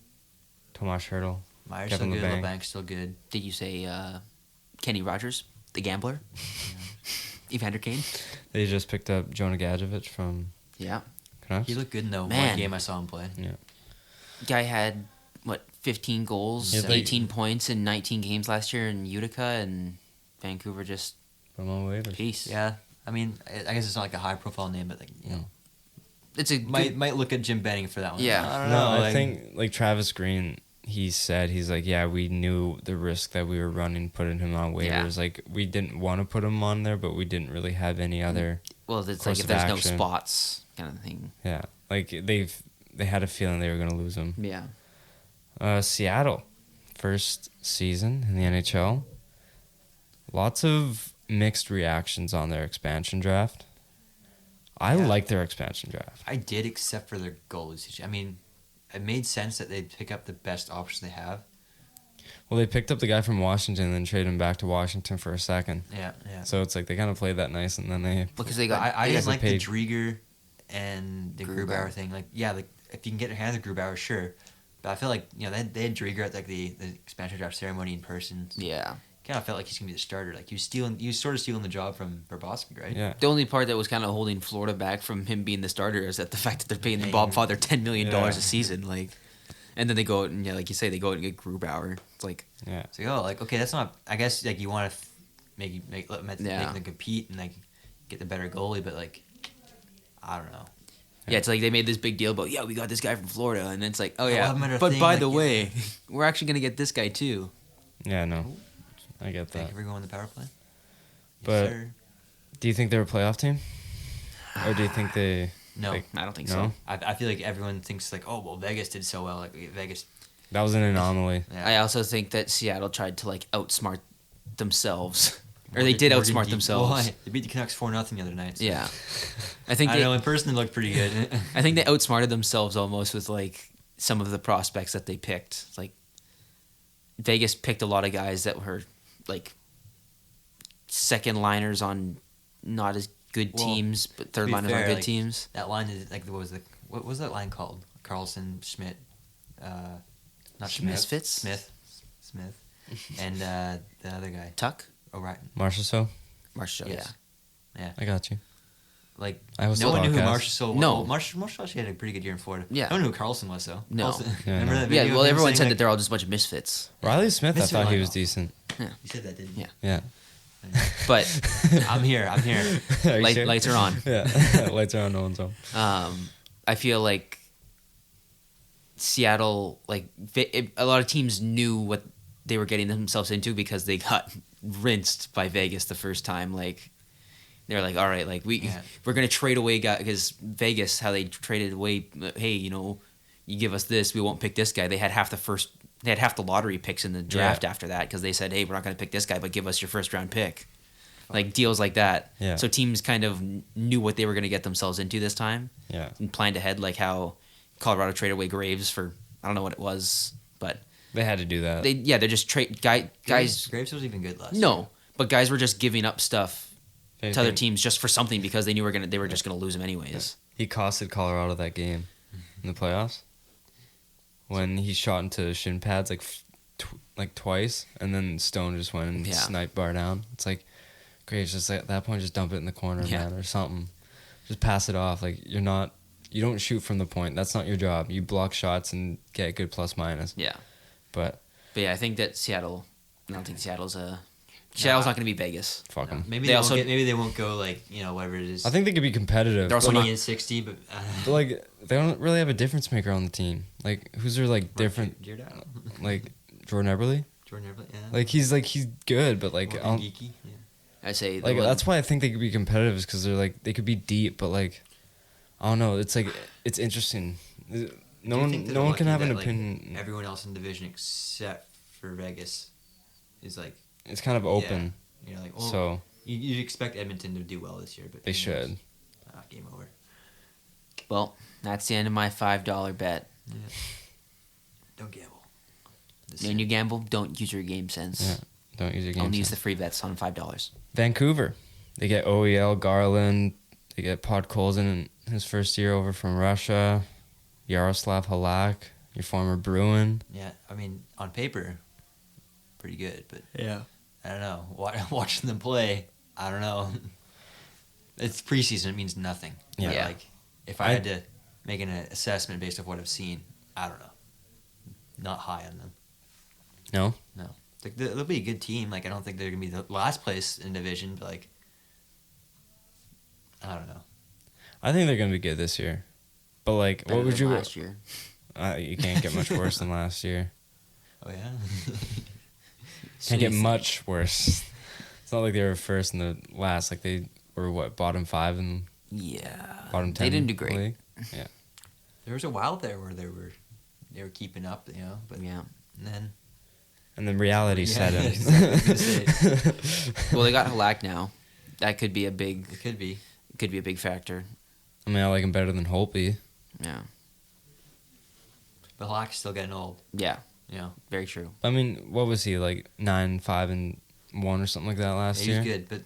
Tomas Hertl. Myers Kevin still good, Labanc. LeBanc's still good. Did you say Kenny Rogers, the gambler? Evander Kane? They just picked up Jonah Gadjevich from Yeah. Canucks. He looked good in the Man. one game I saw him play. Yeah. Guy had, 15 goals, Yeah, but- 18 points in 19 games last year in Utica, and Vancouver just From on waivers. peace. Yeah, I mean, I guess it's not like a high profile name, but like you know, It's a might look at Jim Benning for that one. Yeah. I don't No, know. I like- think like Travis Green, he's like, yeah, we knew the risk that we were running putting him on waivers. Yeah. Like we didn't want to put him on there, but we didn't really have any other. Well, it's course like if of there's no action. spots kind of thing. Yeah, like they had a feeling they were gonna lose him. Yeah. Seattle, first season in the NHL. Lots of mixed reactions on their expansion draft. I Yeah. like their expansion draft. I did, except for their goalies. I mean, it made sense that they'd pick up the best option they have. Well, they picked up the guy from Washington and then traded him back to Washington for a second. Yeah. So it's like they kind of played that nice, and then they. Because they got. I they didn't got like the paid. Drieger and the Grubauer thing. Like, yeah, like if you can get your hand on the Grubauer, sure. But I feel like they had Drieger at like the expansion draft ceremony in person. Yeah. Kind of felt like he's gonna be the starter. Like you sort of stealing the job from Bobrovsky, right? Yeah. The only part that was kind of holding Florida back from him being the starter is that the fact that they're paying the Bob Father $10 million a season, like, and then they go out and like you say, they go out and get Grubauer. It's like, Yeah. So okay, that's not. I guess like you want to make them compete and like get the better goalie, but like I don't know. yeah, it's like they made this big deal about we got this guy from Florida, and it's like, oh Well, yeah, I'm at a but thing, by like, the way, we're actually gonna get this guy too. Yeah. No. I get Thank that. you for going the power play. But- Yes, sir. Do you think they're a playoff team, or do you think they? No, like, I don't think no? so. I feel like everyone thinks like, oh well, Vegas did so well. Like Vegas. That was an anomaly. Yeah. I also think that Seattle tried to like outsmart themselves, or they did outsmart themselves. Why? They beat the Canucks 4-0 the other night. So. Yeah, I think I they, know in person it looked pretty good. I think they outsmarted themselves almost with like some of the prospects that they picked. Like Vegas picked a lot of guys that were like second liners on not as good Well, teams, but third be liners fair, on good like, teams. That line is like what was that line called? Carlson, Schmidt, not Schmidt. Misfits? Smith, and the other guy. Tuck, O'Reilly. Marchessault. Marshall. Yes. Yeah. I got you. Like I host no the one knew who podcast. Marchessault was. No. Well, Marchessault actually had a pretty good year in Florida. Yeah. No one knew who Carlson was though. No. Carlson, Yeah, remember no. that Yeah, video? well, of him everyone saying, said like, that they're all just a bunch of misfits. Riley Smith, I Mr. thought he was Lionel. decent. You said that, didn't you? Yeah. Yeah. But I'm here. Are you sure? lights are on. Yeah. Lights are on. No one's on. I feel like Seattle, like a lot of teams knew what they were getting themselves into because they got rinsed by Vegas the first time. Like they're like, all right, like we're gonna trade away guys because Vegas, how they traded away. Hey, you give us this, we won't pick this guy. They had half the lottery picks in the draft after that because they said, hey, we're not gonna pick this guy, but give us your first round pick. Like deals like that. Yeah. So teams kind of knew what they were gonna get themselves into this time. Yeah. And planned ahead, like how Colorado traded away Graves for I don't know what it was, but They had to do that. they're just guys. Graves was even good last. No, but guys were just giving up stuff If to other anything, teams just for something because they knew they were just gonna lose them anyways. He costed Colorado that game in the playoffs when he shot into shin pads like twice, and then Stone just went and sniped bar down. It's like, great, just at that point, just dump it in the corner, man, or something. Just pass it off. Like you don't shoot from the point. That's not your job. You block shots and get good plus minus. Yeah, But but yeah, I think that Seattle. I don't think Seattle's not gonna be Vegas. fuck them. Maybe They they, also- maybe they won't go like whatever it is. I think they could be competitive. They're also but, 20 and 60, but like they don't really have a difference maker on the team. Like who's their different Jared Allen. like Jordan Eberle? Jordan Eberle, yeah. Like he's good, but like Morgan Geekie, yeah. I say like that's why I think they could be competitive is because they could be deep, but like I don't know. It's like it's interesting. No Do you one think that no they're one can have lucky an that, opinion. Everyone else in the division except for Vegas is like It's kind of open. you're like well, So you'd expect Edmonton to do well this year, but they who knows? should. Game over. Well, that's the end of my $5 bet. Yeah. Don't gamble. When you gamble, don't use your game sense. Yeah. Don't use your game. Only use sense. the free bets on $5. Vancouver. They get OEL Garland. They get Podkolzin in his first year over from Russia. Yaroslav Halak, your former Bruin. Yeah, I mean on paper, pretty good, but Yeah. I don't know. Watching them play, I don't know. It's preseason; it means nothing. Yeah. But, Yeah. like if I had to make an assessment based off what I've seen, I don't know. Not high on them. No? No. Like they'll be a good team. Like I don't think they're gonna be the last place in division, but like I don't know. I think they're going to be good this year. But, like, Better what would than you... last year? You can't get much worse than last year. Oh yeah. Can't get much worse. It's not like they were first in the last. Like, they were, bottom 5 and Yeah. bottom 10? They didn't do great. league? Yeah. There was a while there where they were keeping up, but Yeah. and then And then reality set in. Well, they got Halak now. That could be a big. it could be. Could be a big factor. I mean, I like him better than Holtby. Yeah. But Halak's still getting old. Yeah. You know, Very true. I mean, what was he like 9-5-1 or something like that last he year? was good, but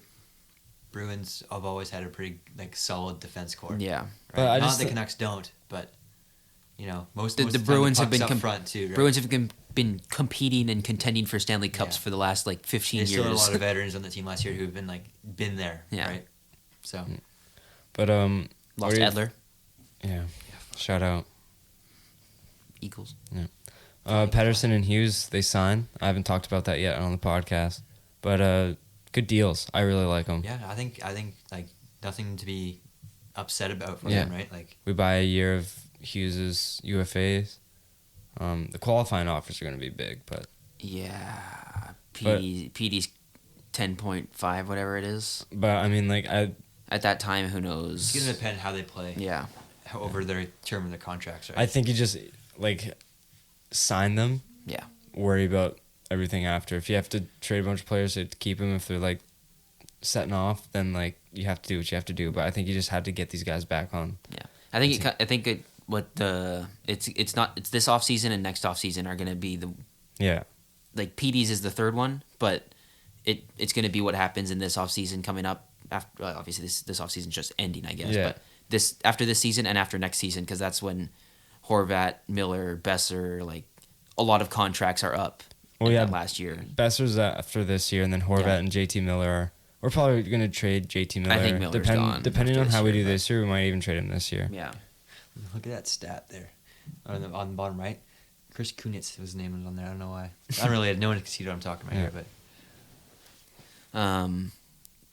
Bruins have always had a pretty like solid defense core. Yeah. Right? But I Not just the th- Canucks don't, but most The of the time Bruins have puck's been up front too. Right? Bruins have been competing and contending for Stanley Cups Yeah. for the last like 15 They years. still had a lot of veterans on the team last year who have been there. Yeah. Right. So But Lost what do you- Edler, Yeah. Shout out. Eagles. Pedersen and Hughes, they signed. I haven't talked about that yet on the podcast, but good deals. I really like them. yeah, I think like nothing to be upset about for Yeah. them, right? Like We buy a year of Hughes's UFAs. The qualifying offers are going to be big, but Yeah. But- PD's 10.5, whatever it is. I mean, like At that time, who knows? it's gonna depend how they play Yeah. over their term of their contracts, right? I think you just like sign them. Yeah. Worry about everything after. If you have to trade a bunch of players to keep them, if they're like setting off, then like you have to do what you have to do. But I think you just have to get these guys back on. Yeah. It's this off season and next off season are going to be the Yeah. like PD's is the third one, but it's going to be what happens in this off season coming up after obviously this off season just ending, I guess, Yeah. but this after this season and after next season because that's when Horvat, Miller, Besser, like a lot of contracts are up. Well, in yeah. that last year. Besser's after this year, and then Horvat Yeah. and JT Miller are. We're probably going to trade JT Miller. think Miller's gone Depending after on this how we year, do but- this year, we might even trade him this year. Yeah. Look at that stat there on the bottom right. Chris Kunitz, his name was on there. I don't know why. Unrelated. No one can see what I'm talking about Yeah. here,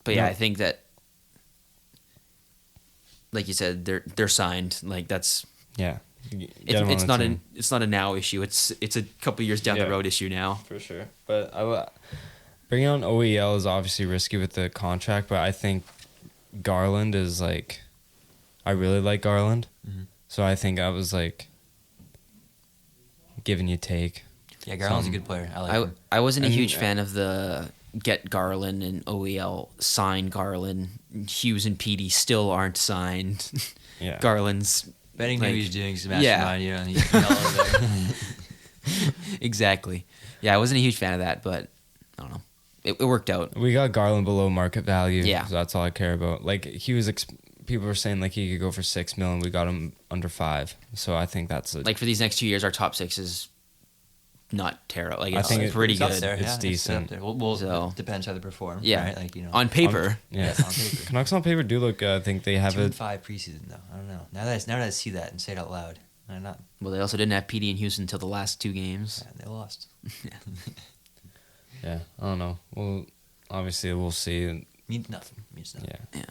But yeah, No. I think that, like you said, they're signed. Like that's Yeah. it's not a now issue. It's a couple years down Yeah. the road issue now. For sure. But bringing on OEL is obviously risky with the contract, but I think Garland is like, I really like Garland. Mhm. So I think I was like, giving you take. Yeah, Garland's a good player. I like him. I wasn't a And- huge fan of the get Garland and OEL sign Garland. Hughes and PD still aren't signed. Yeah. Garland's Betting like- who he's doing is Yeah. mastermind, he's all over there. exactly. Yeah, I wasn't a huge fan of that, but I don't know. It worked out. We got Garland below market value. Yeah. So that's all I care about. Like, people were saying like he could go for $6 million. We got him under 5. So I think that's Like for these next 2 years, our top 6 is not terrible. Like I it's think pretty It's up good. there, It's yeah, decent. up there. Well, So- it depends how they perform. Yeah. Right? Like, On paper. Yeah. Yes, on paper. Canucks on paper do look good. I think they have 2-5 preseason though. I don't know. Now that I see that and say it out loud, I'm not. Well, they also didn't have PD in Houston until the last 2 games. Yeah, they lost. Yeah, I don't know. Well, obviously we'll see. Means nothing. Means nothing. Yeah, Yeah,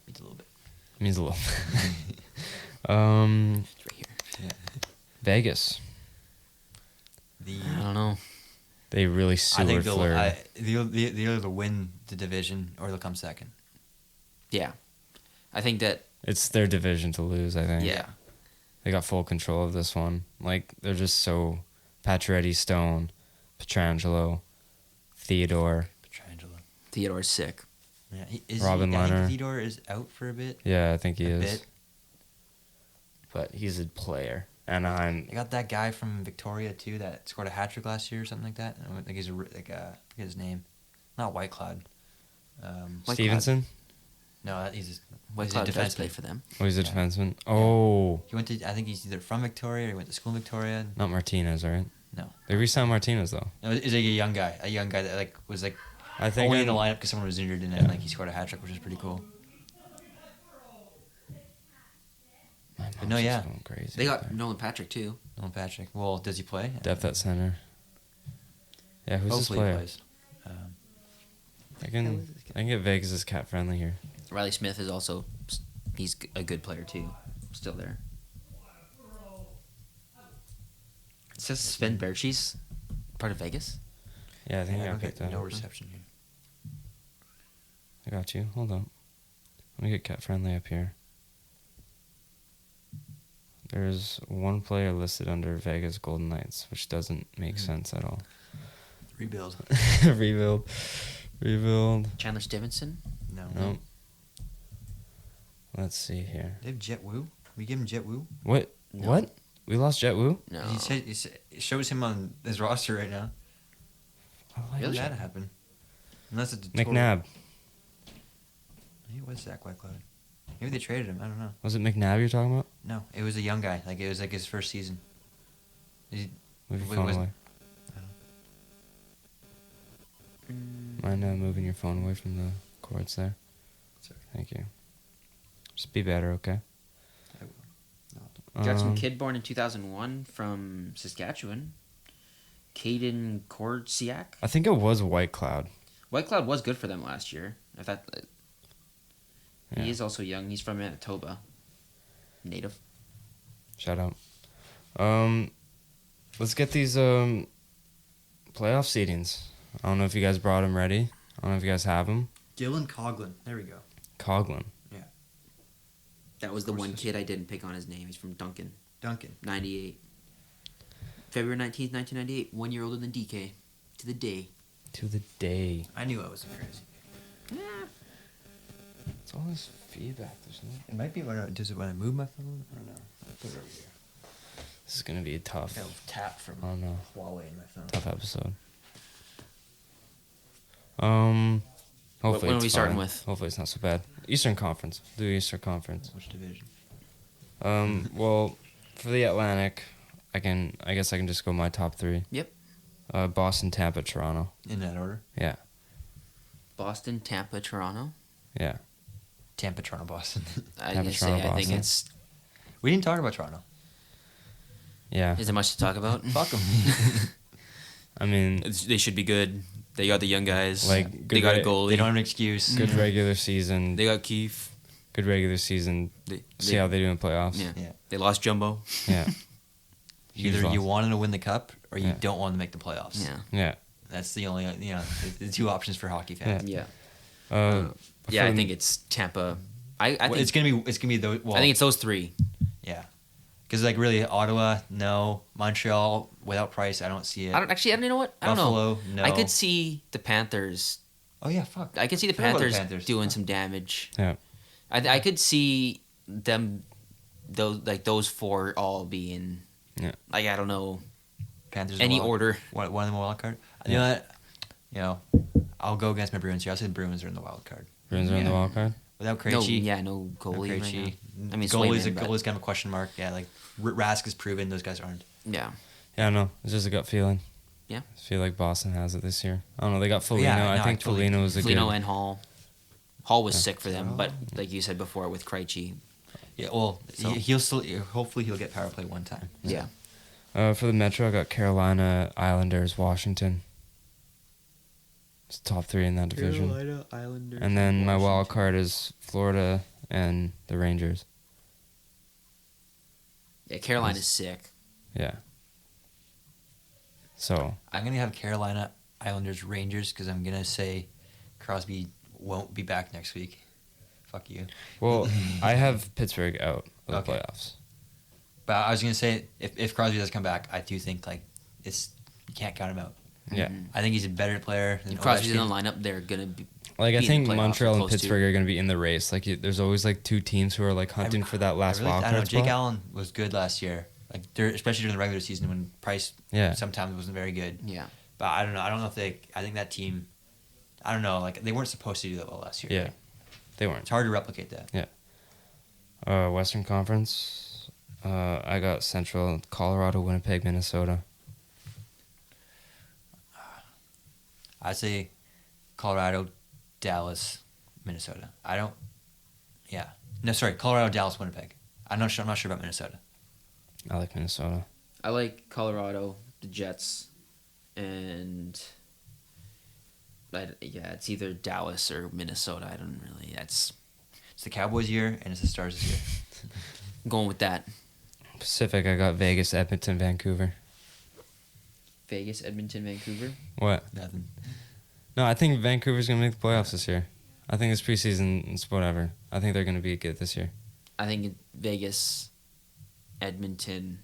Means a little bit. means a little. it's right here. Yeah. Vegas, I don't know. they really I sewered think Fleury. they'll either win the division or they'll come second. Yeah, I think that. It's their division to lose. I think. Yeah, They got full control of this one. Like they're just so Pacioretty, Stone, Pietrangelo, Theodore. Petrangelo. Theodore's sick. Yeah, Robin I think Leonard. Theodore is out for a bit. Yeah, I think he A is. bit. But he's a player. Anaheim. They got that guy from Victoria too that scored a hat trick last year or something like that. I think he's I forget his name. Not White Cloud. White Stevenson. No, he's White a Cloud does defenseman. play for them. Oh, he's a Yeah. defenseman. Oh, He went to. I think he's either from Victoria or he went to school in Victoria. not Martinez, right? No, They re-signed Martinez though. no, he's like a young guy that like was like I think only I- in the lineup because someone was injured and then like he scored a hat trick, which is pretty cool. My But no, mom's yeah. just going crazy. They out got there. Nolan Patrick too. Nolan Patrick. Well, does he play? Depth at center. Yeah, who's this Hopefully he player? plays. I can get Vegas as cat friendly here. Riley Smith is also he's a good player too. Still there. It says Sven Berchi's part of Vegas. Yeah, I think Yeah, I I got don't picked get up. no reception here. I got you. Hold on. Let me get cat friendly up here. There's one player listed under Vegas Golden Knights, which doesn't make sense at all. Rebuild. Rebuild. Chandler Stevenson. No. Nope. Let's see here. They have Jet Wu. We give him Jet Wu. What? No. What? We lost Jet Wu? No. It shows him on his roster right now. I like How Really? did that happen? Unless it's a McNabb. Maybe it was Zach Whitecloud. Maybe they traded him. I don't know. Was it McNabb you're talking about? No, it was a young guy. Like it was like his first season. Move your Wait, phone was- away. Mind moving your phone away from the cords there? Sorry. Thank you. Just be better, okay? Got some Um, kid born in 2001 from Saskatchewan. Caden Kordziak. I think it was White Cloud. White Cloud was good for them last year. I thought Yeah. he is also young. He's from Manitoba. Native. Shout out. Let's get these playoff seedings. I don't know if you guys brought them ready. I don't know if you guys have them. Dylan Coughlin. There we go. Coughlin. That was the Of course one it is. kid I didn't pick on his name. He's from Duncan. Duncan. 98. February 19th, 1998. 1 year older than DK. To the day. To the day. I knew I was crazy. It's all this feedback. There's no... It might be when I move my phone. I don't know. I'll put it over here. This is going to be a tough, I got a tap from I don't know, Huawei in my phone. tough episode. Hopefully When are it's we starting fine. with? Hopefully it's not so bad. Eastern Conference. Do Eastern Conference. Which division? Well, for the Atlantic, I guess I can just go my top three. Yep. Boston, Tampa, Toronto. In that order? Yeah. Boston, Tampa, Toronto. Yeah. Tampa, Toronto, Boston. I Tampa, say Toronto, I think Boston. it's. We didn't talk about Toronto. Yeah. Is there much to talk about? Fuck them. I mean, They should be good. They got the young guys. Like, they good got a re- goalie. They don't have an excuse. good regular season. They got Keefe. Good regular season. See how they do in playoffs. Yeah. Yeah. They lost Jumbo. Yeah. Huge Either you loss. want them to win the cup or you Yeah. don't want them to make the playoffs. Yeah. Yeah. That's the only, the two options for hockey fans. Yeah. Uh, Yeah, I from- think it's Tampa. I Well, think it's gonna be those. Well, I think it's those three. yeah, because like really Ottawa, no. Montreal without Price, I don't see it. I don't you know what? I don't know. Buffalo, no. I could see the Panthers. Oh yeah, fuck. I could see the Forgot about the Panthers, Panthers. doing some damage. Yeah. I could see them, those four all being. Yeah. Like I don't know Panthers. any wild- order. One of them a wild card. Yeah. You know what? I'll go against my Bruins here. I'll say the Bruins are in the wild card. Bruins are in the Yeah. wild card. Without No, Krejci. no goalie. No right Krejci. now. I mean, goalie's Swayman, but- goalie's kind of a question mark. Yeah, like Rask is proven. Those guys aren't. Yeah. Yeah, no, it's just a gut feeling. Yeah. I feel like Boston has it this year. I don't know. They got Foligno. Yeah, I no, think I totally- Foligno was a Flino good. and Hall. Hall was Yeah. sick for them, but like you said before with Krejci. Yeah. Well, So- he'll still. Hopefully, he'll get power play one time. Yeah. For the Metro, I got Carolina, Islanders, Washington. It's top three in that division. Islanders. And then my wild card is Florida and the Rangers. Yeah, Carolina's sick. Yeah. So I'm gonna have Carolina, Islanders, Rangers because I'm gonna say Crosby won't be back next week. Fuck you. well, I have Pittsburgh out of the Okay. playoffs. But I was gonna say if Crosby does come back, I do think like you can't count him out. Yeah. Mhm. I think he's a better player than If Crosby's in the Ovechkin. lineup, they're gonna be. Like I Be in think the playoffs or Montreal and close to. Pittsburgh are going to be in the race. Like there's always like two teams who are like hunting for that last wild I card don't know. Jake spot. Allen was good last year, like especially during the regular season when Price Yeah. sometimes wasn't very good. Yeah. But I don't know. I don't know if they. I think that team. I don't know. Like they weren't supposed to do that well last year. Yeah. They weren't. It's hard to replicate that. Western Conference. I got Central, Colorado, Winnipeg, Minnesota. I'd say Colorado, Dallas, Minnesota. I don't. Yeah. No, sorry. Colorado, Dallas, Winnipeg. I'm not sure about Minnesota. I like Minnesota. I like Colorado, the Jets, and. Yeah, it's either Dallas or Minnesota. I don't really. That's It's the Cowboys' year and it's the Stars' year. I'm going with that. Pacific, I got Vegas, Edmonton, Vancouver. Vegas, Edmonton, Vancouver. What? Nothing. No, I think Vancouver's going to make the playoffs this year. I think it's preseason. It's whatever. I think they're going to be good this year. I think Vegas, Edmonton.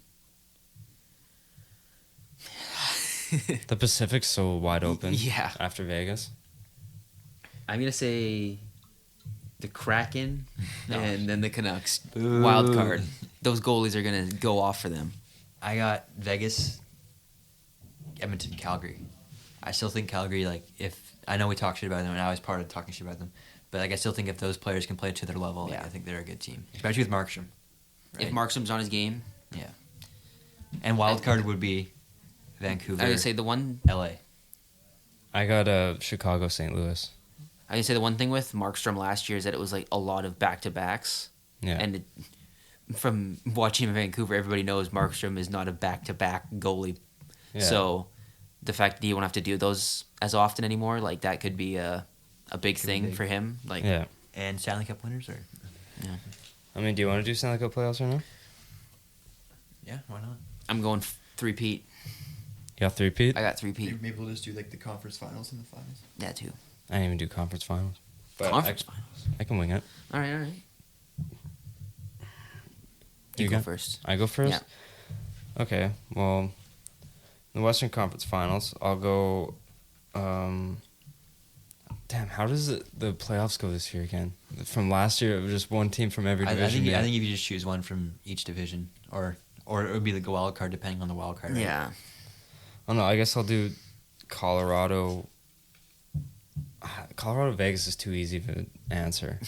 The Pacific's so wide open. Yeah. After Vegas. I'm gonna say the Kraken No. and then the Canucks. Boo. Wild card. Those goalies are gonna go off for them. I got Vegas, Edmonton, Calgary. I still think Calgary, like, if I know we talk shit about them, and I was part of talking shit about them, but like I still think if those players can play to their level, like, Yeah. I think they're a good team, especially with Markstrom. If Markstrom's on his game, Yeah. And wild card would be Vancouver. I would say the one. LA. I got Chicago, St. Louis. I would say the one thing with Markstrom last year is that it was like a lot of back to backs. Yeah. And from watching him in Vancouver, everybody knows Markstrom is not a back to back goalie. Yeah. So the fact that you won't have to do those as often anymore, like that could be a big Could be thing big. for him. Like Yeah. And Stanley Cup winners, or I mean, do you want to do Stanley Cup playoffs or no? yeah, why not? I'm going 3-peat. You got 3-peat? I got 3-peat. Maybe we'll just do like the conference finals and the finals. Yeah, too. I didn't even do conference finals. But Conference finals. I can wing it. All right. You go first. I go first? Yeah. Okay, well, in the Western Conference Finals, I'll go. Damn, how does the playoffs go this year again? From last year, it was just one team from every I division. think if you just choose one from each division, or it would be the wild card depending on the wild card. Right? Yeah. Oh no, I guess I'll do Colorado. Colorado Vegas is too easy of an answer.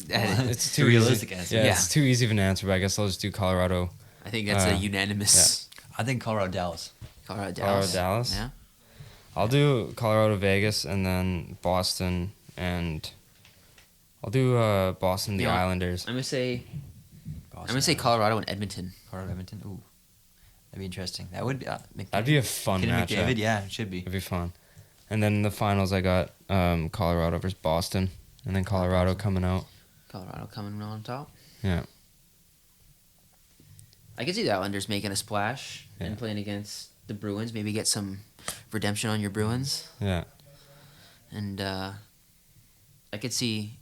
It's too realistic easy. answer. Yeah, Yeah. it's too easy of an answer. But I guess I'll just do Colorado. I think that's a unanimous. I think Colorado Dallas. Colorado Colorado Dallas. Dallas. Yeah. I'll do Colorado Vegas and then Boston and I'll do Boston the You know, Islanders. I'm gonna say Boston, Colorado and Edmonton. Colorado Edmonton. Ooh, that'd be interesting. That would be. That'd be a fun Kenny matchup. McDavid, yeah, it should be. It'd be fun. And then in the finals, I got Colorado versus Boston, and then Colorado coming out. Colorado coming on top. Yeah. I could see the Islanders making a splash Yeah. and playing against the Bruins. Maybe get some redemption on your Bruins. Yeah. And I could see.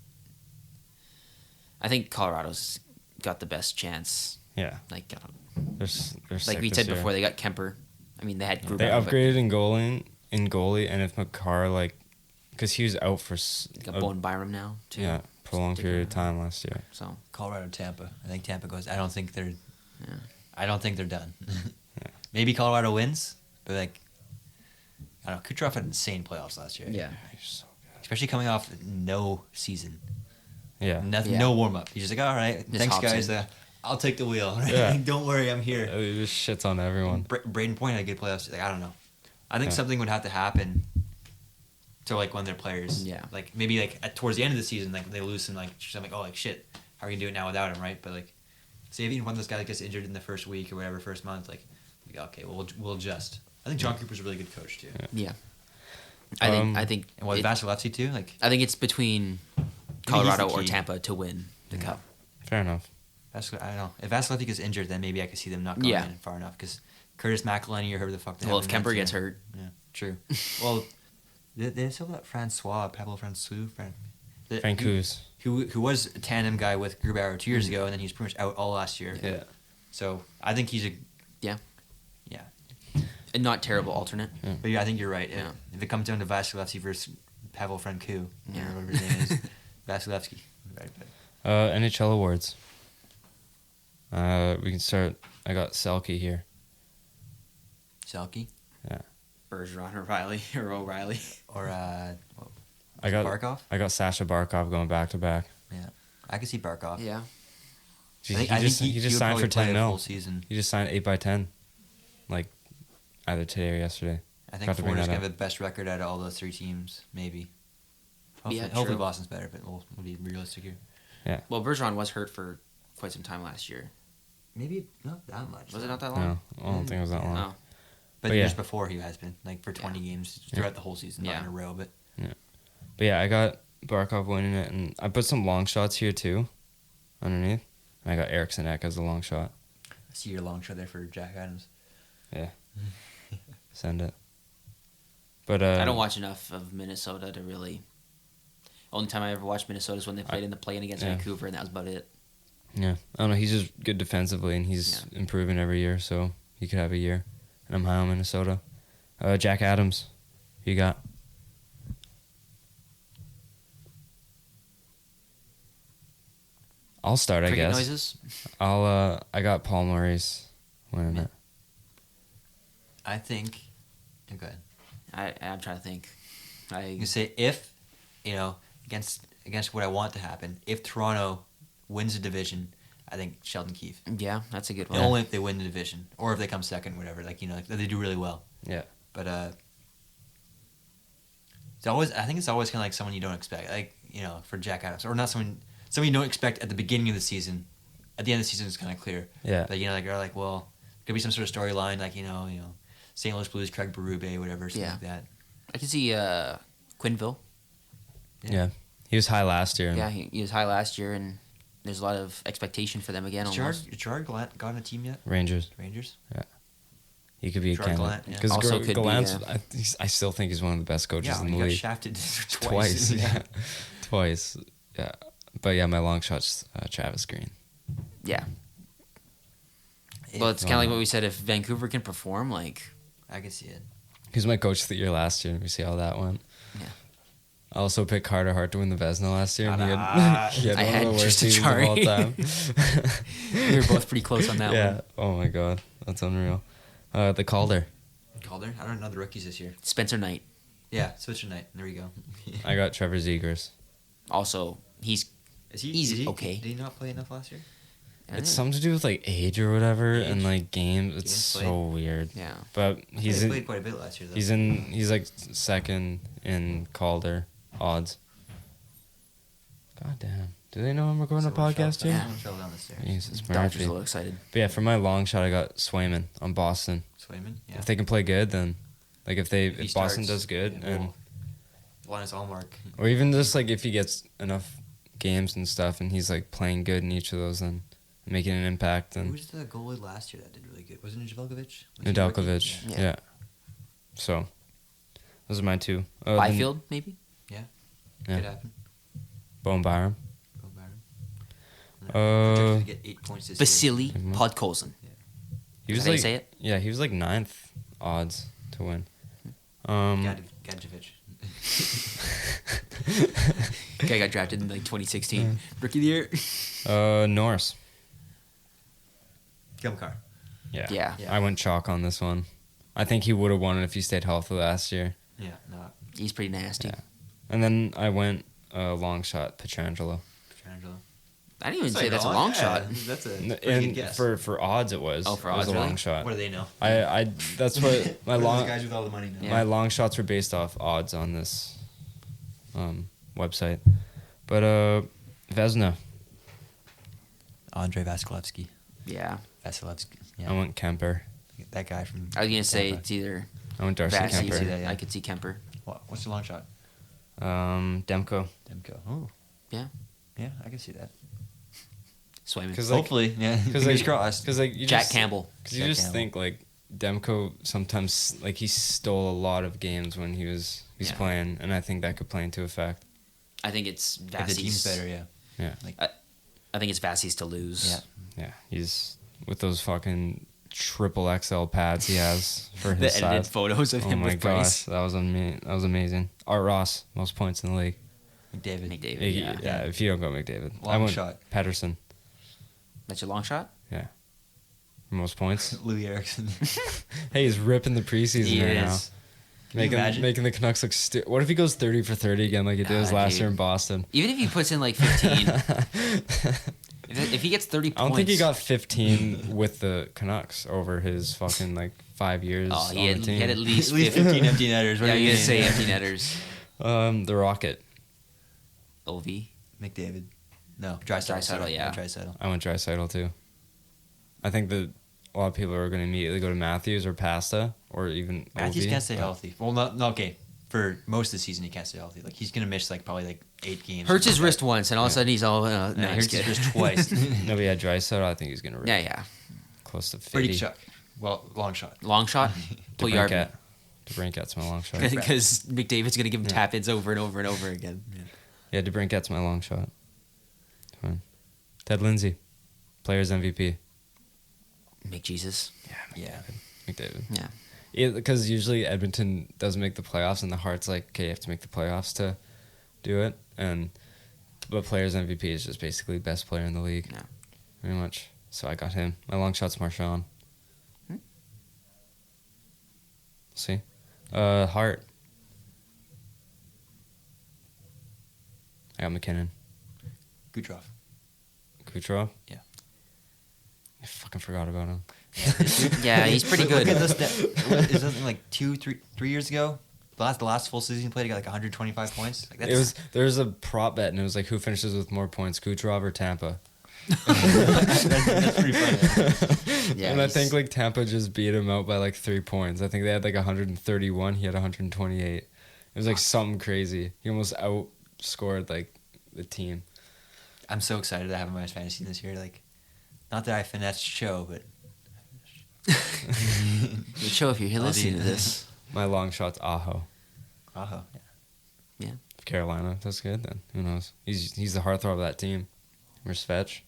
I think Colorado's got the best chance. Yeah. Like, They're like sick we this said year. before, they got Kemper. I mean, they had Grubauer. They but upgraded in goalie, and if McCarr because he was out for they got Bowen Byram now too. yeah prolonged period of time last year. So Colorado Tampa. I think Tampa goes. I don't think they're done. Yeah. Maybe Colorado wins, but like, I don't know. Kucherov had insane playoffs last year. yeah, Especially coming off no season. Yeah. Nothing, Yeah. no warm up. He's just like, all right, Just thanks hops guys. in. I'll take the wheel. Yeah. Don't worry, I'm here. It just shits on everyone. Braden Point had a good playoffs. Like, I don't know. I think Yeah. something would have to happen to like one of their players. Yeah. Like maybe like towards the end of the season, like they lose some like something. Oh, like shit. How are you gonna do it now without him, right? But like, say if even one of those guys gets injured in the first week or whatever, first month, like okay, well we'll adjust. I think John Cooper's a really good coach too. yeah. I think And what Vasilevsky too? Like I think it's between he's Colorado the or key. Tampa to win the cup. Fair enough. I don't know. If Vasilevsky gets injured, then maybe I could see them not going Yeah. in far enough because Curtis McElhinney or whoever the fuck. They Well, have if in Kemper that gets team. hurt, Yeah, true. Well, they still got Francois, Pablo Francois, Francouz. who was a tandem guy with Grubauer 2 years ago, and then he's pretty much out all last year. Yeah. So I think he's a yeah, yeah. a not terrible alternate. But yeah, I think you're right. Yeah. If it comes down to Vasilevsky versus Pavel Francouz, Yeah. or whatever his name is, Vasilevsky. Right, but NHL awards. We can start. I got Selke here. Selke Yeah. Bergeron or Riley or O'Reilly. or I got Barkov. I got Sasha Barkov going back to back. Yeah, I could see Barkov. Yeah, He just he would signed probably for play 10 a mil. full season. He just signed 8x10, like either today or yesterday. I think Got to bring Florida's that gonna up. have the best record out of all those three teams, maybe. Hopefully, Yeah, hopefully true. Boston's better, but we'll be realistic here. well, Bergeron was hurt for quite some time last year. Maybe not that much. Was it not that long? No, I don't think it was that long. No. But But years yeah. before he has been like for 20 games throughout the whole season, not Yeah. in a row. But But yeah, I got Barkov winning it, and I put some long shots here too, underneath. And I got Eriksson Ek as a long shot. I see your long shot there for Jack Adams. Yeah, send it. But I don't watch enough of Minnesota to really. Only time I ever watched Minnesota is when they played in the play-in against yeah. Vancouver, and that was about it. Yeah, I don't know. He's just good defensively, and he's improving every year, so he could have a year. And I'm high on Minnesota. Jack Adams, who you got? I'll start, I Cricket guess. noises. I got Paul Maurice winning Yeah. it. I think. Go ahead. I'm trying to think. You say if, against what I want to happen, if Toronto wins the division, I think Sheldon Keefe. Yeah, that's a good one. Only if they win the division, or if they come second, whatever. Like they do really well. Yeah. But I think it's always kind of like someone you don't expect, like for Jack Adams, or not someone you don't expect at the beginning of the season. At the end of the season, it's kind of clear. Yeah. But you're like, well, could be some sort of storyline, like St. Louis Blues, Craig Berube, whatever, something like that. I can see Quinville. Yeah. He was high last year. Yeah, he was high last year, and there's a lot of expectation for them again. Has Gerard Gallant got on a team yet? Rangers. He could be a Gerard candidate. Gallant, yeah. Because Also could be, Gallant's, yeah. I still think he's one of the best coaches Yeah, in he the got league. shafted Twice. Yeah. Twice. Yeah. But yeah, my long shot's Travis Green. Yeah. Well, it's kind of like what we said. If Vancouver can perform, like I can see it. He was my coach of the year last year. We see how that went. Yeah. I also picked Carter Hart to win the Vezina last year. And he Ah. had, he had I one had of the worst Tristan seasons of all Jarry. time. we were both pretty close on that yeah. one. Oh my god, that's unreal. The Calder. Calder? I don't know the rookies this year. Spencer Knight. Yeah, Switcher Knight. There we go. I got Trevor Zegers. Also, he's okay. Did he not play enough last year? It's something to do with like age or whatever, Age? and like games. It's Games so weird. Yeah. But He played quite a bit last year, though. he's like second in Calder odds. God damn. Do they know I'm recording a podcast here? Yeah. Fell down the stairs. Jesus, Dodgers Murphy. a little excited. But yeah, for my long shot, I got Swayman on Boston. Swayman? Yeah. If they can play good, then like if he Boston starts, does good, yeah, and well, Linus Allmark. or even just like if he gets enough games and stuff, and he's like playing good in each of those, and making an impact, Who and was the goalie last year that did really good? Wasn't it Nedeljkovic? Was he rookie? Nedeljkovic, Yeah. yeah. So those are my two. Then Byfield, maybe? Yeah. Could happen. Bowen Byram. Go Byron. Uh, To get 8 points this Vasily Mhm. Podkolzin. He Is was that how you like say it? Yeah, he was like 9th odds to win. year. Gadjevich. Guy got drafted in like 2016. Rookie of the year. Norris. Gumcar. Yeah. Yeah. I went chalk on this one. I think he would have won it if he stayed healthy last year. Yeah, no. He's pretty nasty. Yeah. And then I went long shot Pietrangelo. Petrangelo. I didn't even say that's a long shot. That's a And pretty good guess. for odds it was. Oh, for it was odds, a really? long shot. What do they know? I that's what my What are long those guys with all the money now? Yeah. my long shots were based off odds on this website. But Vezina, Andrei Vasilevsky. Yeah. Vasilevsky. I Yeah. went Kemper. That guy from. I was going to say Tampa. it's either I went Darcy Vassy. Kemper. see that, yeah. I could see Kemper. What's the long shot? Demko. Demko. Oh. Yeah. Yeah, I can see that. Swayman. Because like, Hopefully, yeah. because Fingers like, crossed. because like you Jack just, Campbell. Because you Jack just Campbell. think like Demko sometimes like he stole a lot of games when he's Yeah. playing, and I think that could play into effect. I think it's If the team's Vassy's. better, yeah. Yeah. Like, I think it's Vassy's to lose. Yeah. Yeah, he's with those fucking triple XL pads he has for The his edited size. photos of Oh him my with gosh, Price. that was amazing. Art Ross, most points in the league. McDavid. McDavid, yeah. If you don't go McDavid, I Long went shot. Patterson. That's your long shot? Yeah, most points. Louis Erickson. Hey, he's ripping the preseason He right is. Can you imagine? making the Canucks look What if he goes 30 for 30 again like he did his last dude. year in Boston? Even if he puts in like 15, if he gets 30 I points. don't think he got 15 with the Canucks over his fucking like 5 years Oh, on he had, the team. he had at least, At least 15. 15 empty netters. What Yeah, do you you gonna say mean? empty netters. The Rocket. OV. McDavid. No, Draisaitl. Draisaitl, yeah. Draisaitl. I went Draisaitl too. I think that a lot of people are going to immediately go to Matthews or Pasta or even Matthews OV, can't stay but- healthy. Well, not okay. For most of the season, he can't stay healthy. Like he's gonna miss like probably like 8 games. Hurts his Something like wrist once, and all of a sudden he's all. that. No, Yeah, hurts his wrist twice. No, but yeah, Draisaitl, I think he's going to Yeah, yeah. close to 50. Pretty chuck. Well, long shot. Long shot. Pull yard. DeBrincat's my long shot. Because McDavid's gonna give him tap ins over and over and over again. Yeah, DeBrincat's my long shot. Fine. Ted Lindsay, Players MVP. McJesus. Yeah. McDavid. Yeah. Yeah, because usually Edmonton doesn't make the playoffs, and the Heart's like, okay, you have to make the playoffs to do it. But Players MVP is just basically best player in the league. Yeah. Pretty much. So I got him. My long shot's Marchand. See. Hart. I got McKinnon. Kucherov. Kucherov. Yeah. I fucking forgot about him. Yeah, he's pretty good. Look at this. Is something like 3 years ago? The last full season he played, he got like 125 points. Like There was a prop bet, and it was like who finishes with more points, Kucherov or Tampa. that's pretty funny. Yeah, And I he's- think like Tampa just beat him out by like 3 points. I think they had like 131. He had 128. It was like something crazy. He almost outscored like the team. I'm so excited to have him in my fantasy this year. Like, not that I finessed show, but Good show if you're listening to this. My long shot's Aho. yeah. Yeah. Carolina. That's good then. Who knows? He's the heartthrob of that team. Or Svetch.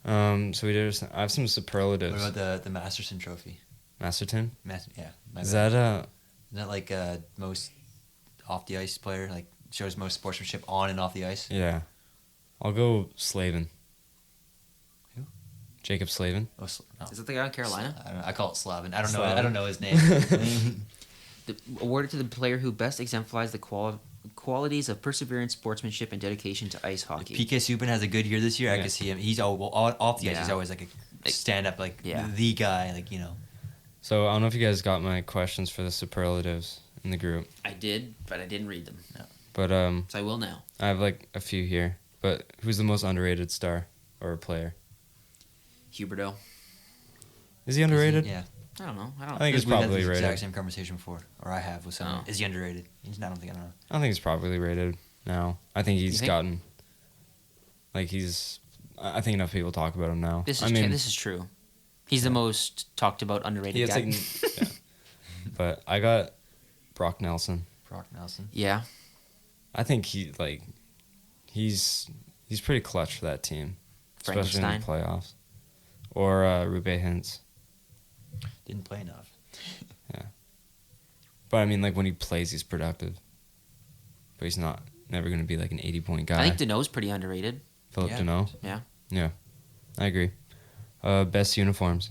So I have some superlatives. What about the Masterson Trophy? Masterton? Yeah. Is that Isn't that like most off the ice player? Like shows most sportsmanship on and off the ice. yeah. I'll go Slavin. Who? Jacob Slavin. Oh, no. Is that the guy in Carolina? I don't know. I call it Slavin. I don't know. Slavin. I don't know his name. Awarded to the player who best exemplifies the qualities of perseverance, sportsmanship, and dedication to ice hockey. PK Subban has a good year this year. I Yeah. can see him. He's off the ice. Yeah. He's always like a stand up, like Yeah. the guy. Like, you know. So I don't know if you guys got my questions for the superlatives in the group. I did, but I didn't read them. But So I will now. I have like a few here. But who's the most underrated star or player? Huberdeau. Is he underrated? Yeah. I don't know. I think he's We've had probably the rated. exact same conversation before, or I have with someone. Oh. Is he underrated? I don't know. I think he's probably rated now. I think he's think? gotten like I think enough people talk about him now. This is I mean, this is true. He's the most talked about underrated yeah, guy. it's like, yeah. But I got Brock Nelson. Brock Nelson. Yeah. I think he's pretty clutch for that team, especially in the Frankenstein. playoffs. Or Rube Hintz. Didn't play enough. But I mean, like when he plays, he's productive. But he's never going to be like an 80-point guy. I think Deneau's pretty underrated. Philip Yeah. Deneau. Yeah. Yeah, I agree. Best uniforms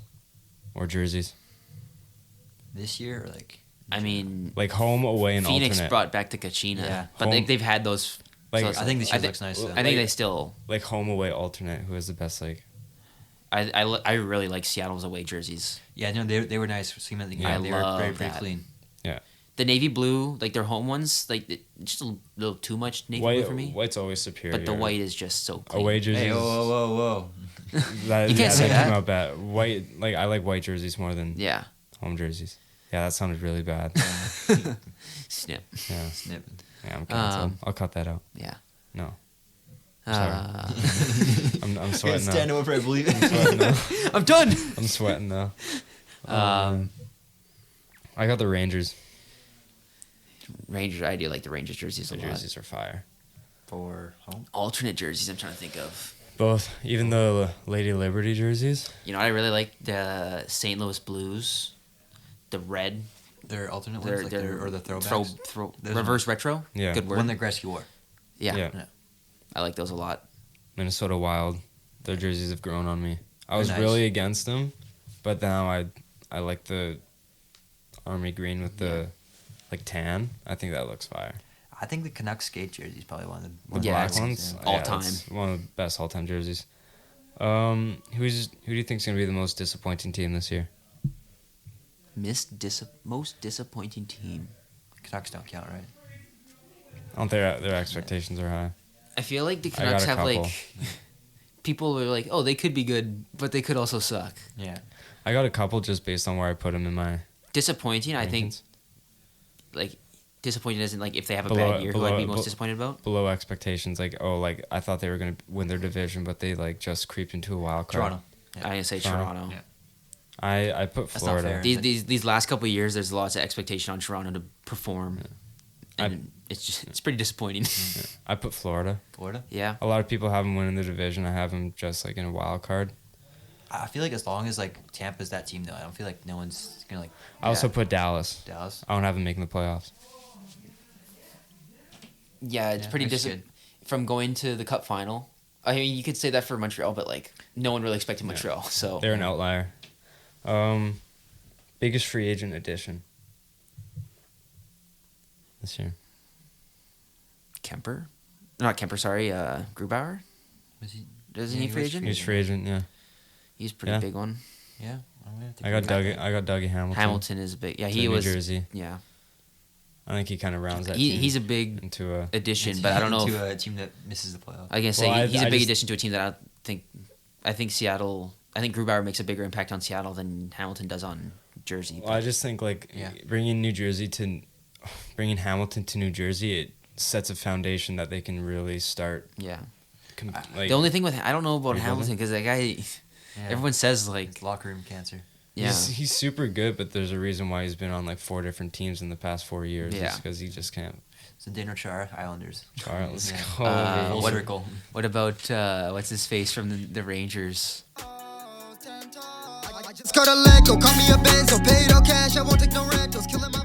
or jerseys, This year, or like. I mean, like home, away, and Phoenix alternate. brought back the Kachina, Yeah. but Home- they've had those. Like, so it's I think this year thi- looks nice. Though. I think they still. Like home, away, alternate. Who has the best like? I really like Seattle's away jerseys. Yeah, no, they were nice. Yeah. They I were love very that. clean. The navy blue, like their home ones, like just a little too much navy blue for me. White's always superior. But the white is just so clean. away jerseys. Hey, whoa. That, You can't say they that. came out bad. White, like I like white jerseys more than Yeah. home jerseys. Yeah, that sounded really bad. Snip. Yeah, Snip. yeah, I'm canceled. Um, I'll cut that out. Yeah. No, Uh, I'm sweating Stand now. over, I believe I'm sweating now. I'm done. I'm sweating now. Um, I got the Rangers. Rangers. I do like the Rangers jerseys a The lot. jerseys are fire. for home. Alternate jerseys. I'm trying to think of. Both, even the Lady Liberty jerseys. You know, I really like the St. Louis Blues, the red. Their alternate Their, ones, like or the throwbacks. There's reverse retro. Yeah. Good word. One that Gretzky wore. yeah. Yeah. I like those a lot. Minnesota Wild. Their jerseys have grown on me. I was Nice. really against them, but now I like the army green with the like tan. I think that looks fire. I think the Canucks skate jersey is probably one of the The Yeah, black it's- ones, all yeah, time. it's one of the best all time jerseys. Who do you think is gonna be the most disappointing team this year? Most disappointing team. Canucks don't count, right? I don't think their expectations are high. I feel like the I got Canucks a have couple. like people are like, oh, they could be good, but they could also suck. Yeah. I got a couple just based on where I put them in my Disappointing, I think. rankings. Like disappointing isn't like if they have a Below- bad year. Who I'd be below- most disappointed about? below expectations. Like I thought they were gonna win their division, but they like just creeped into a wild card. Toronto. Yeah. I'm gonna say Toronto. Toronto. Yeah. I put That's not Florida. fair. These last couple of years, there's lots of expectation on Toronto to perform, I- and it's pretty disappointing. I put Florida. Florida. yeah, A lot of people have them winning the division. I have them just like in a wild card. I feel like as long as like Tampa's that team though, I don't feel like no one's gonna like I also put Dallas. Dallas. I don't have them making the playoffs. yeah, it's Yeah, pretty which is good. from going to the Cup final. I mean, you could say that for Montreal, but like no one really expected Montreal. So They're an outlier. Biggest free agent addition. this year? Kemper? Not Kemper, sorry. Grubauer? Was he? Isn't Yeah, he free was agent? He's free agent, yeah. He's a pretty Yeah. big one. Yeah. I'm gonna have to I got agree. Dougie Hamilton. Hamilton is a big. Yeah, to he New was. Jersey. Yeah. I think he kind of rounds that team He's a big into a. addition, but I don't know. To If, a team that misses the playoffs. I can say Well, he's I a big just- addition to a team that I think. I think Seattle. I think Grubauer makes a bigger impact on Seattle than Hamilton does on Jersey. Well, I just think Yeah. bringing Hamilton to New Jersey, it sets a foundation that they can really start. Yeah. Like, The only thing with I don't know about Rebuilding? Hamilton because that guy. Yeah. Everyone says like It's locker room cancer. yeah. he's super good, but there's a reason why he's been on like 4 different teams in the past 4 years. Yeah. Because he just can't. So Dano Chara, Islanders. Charles, Yeah. go. Full what- circle. What about what's his face from the Rangers? I just got a let go, call me a benzo, paid all cash, I won't take no rentals, killing my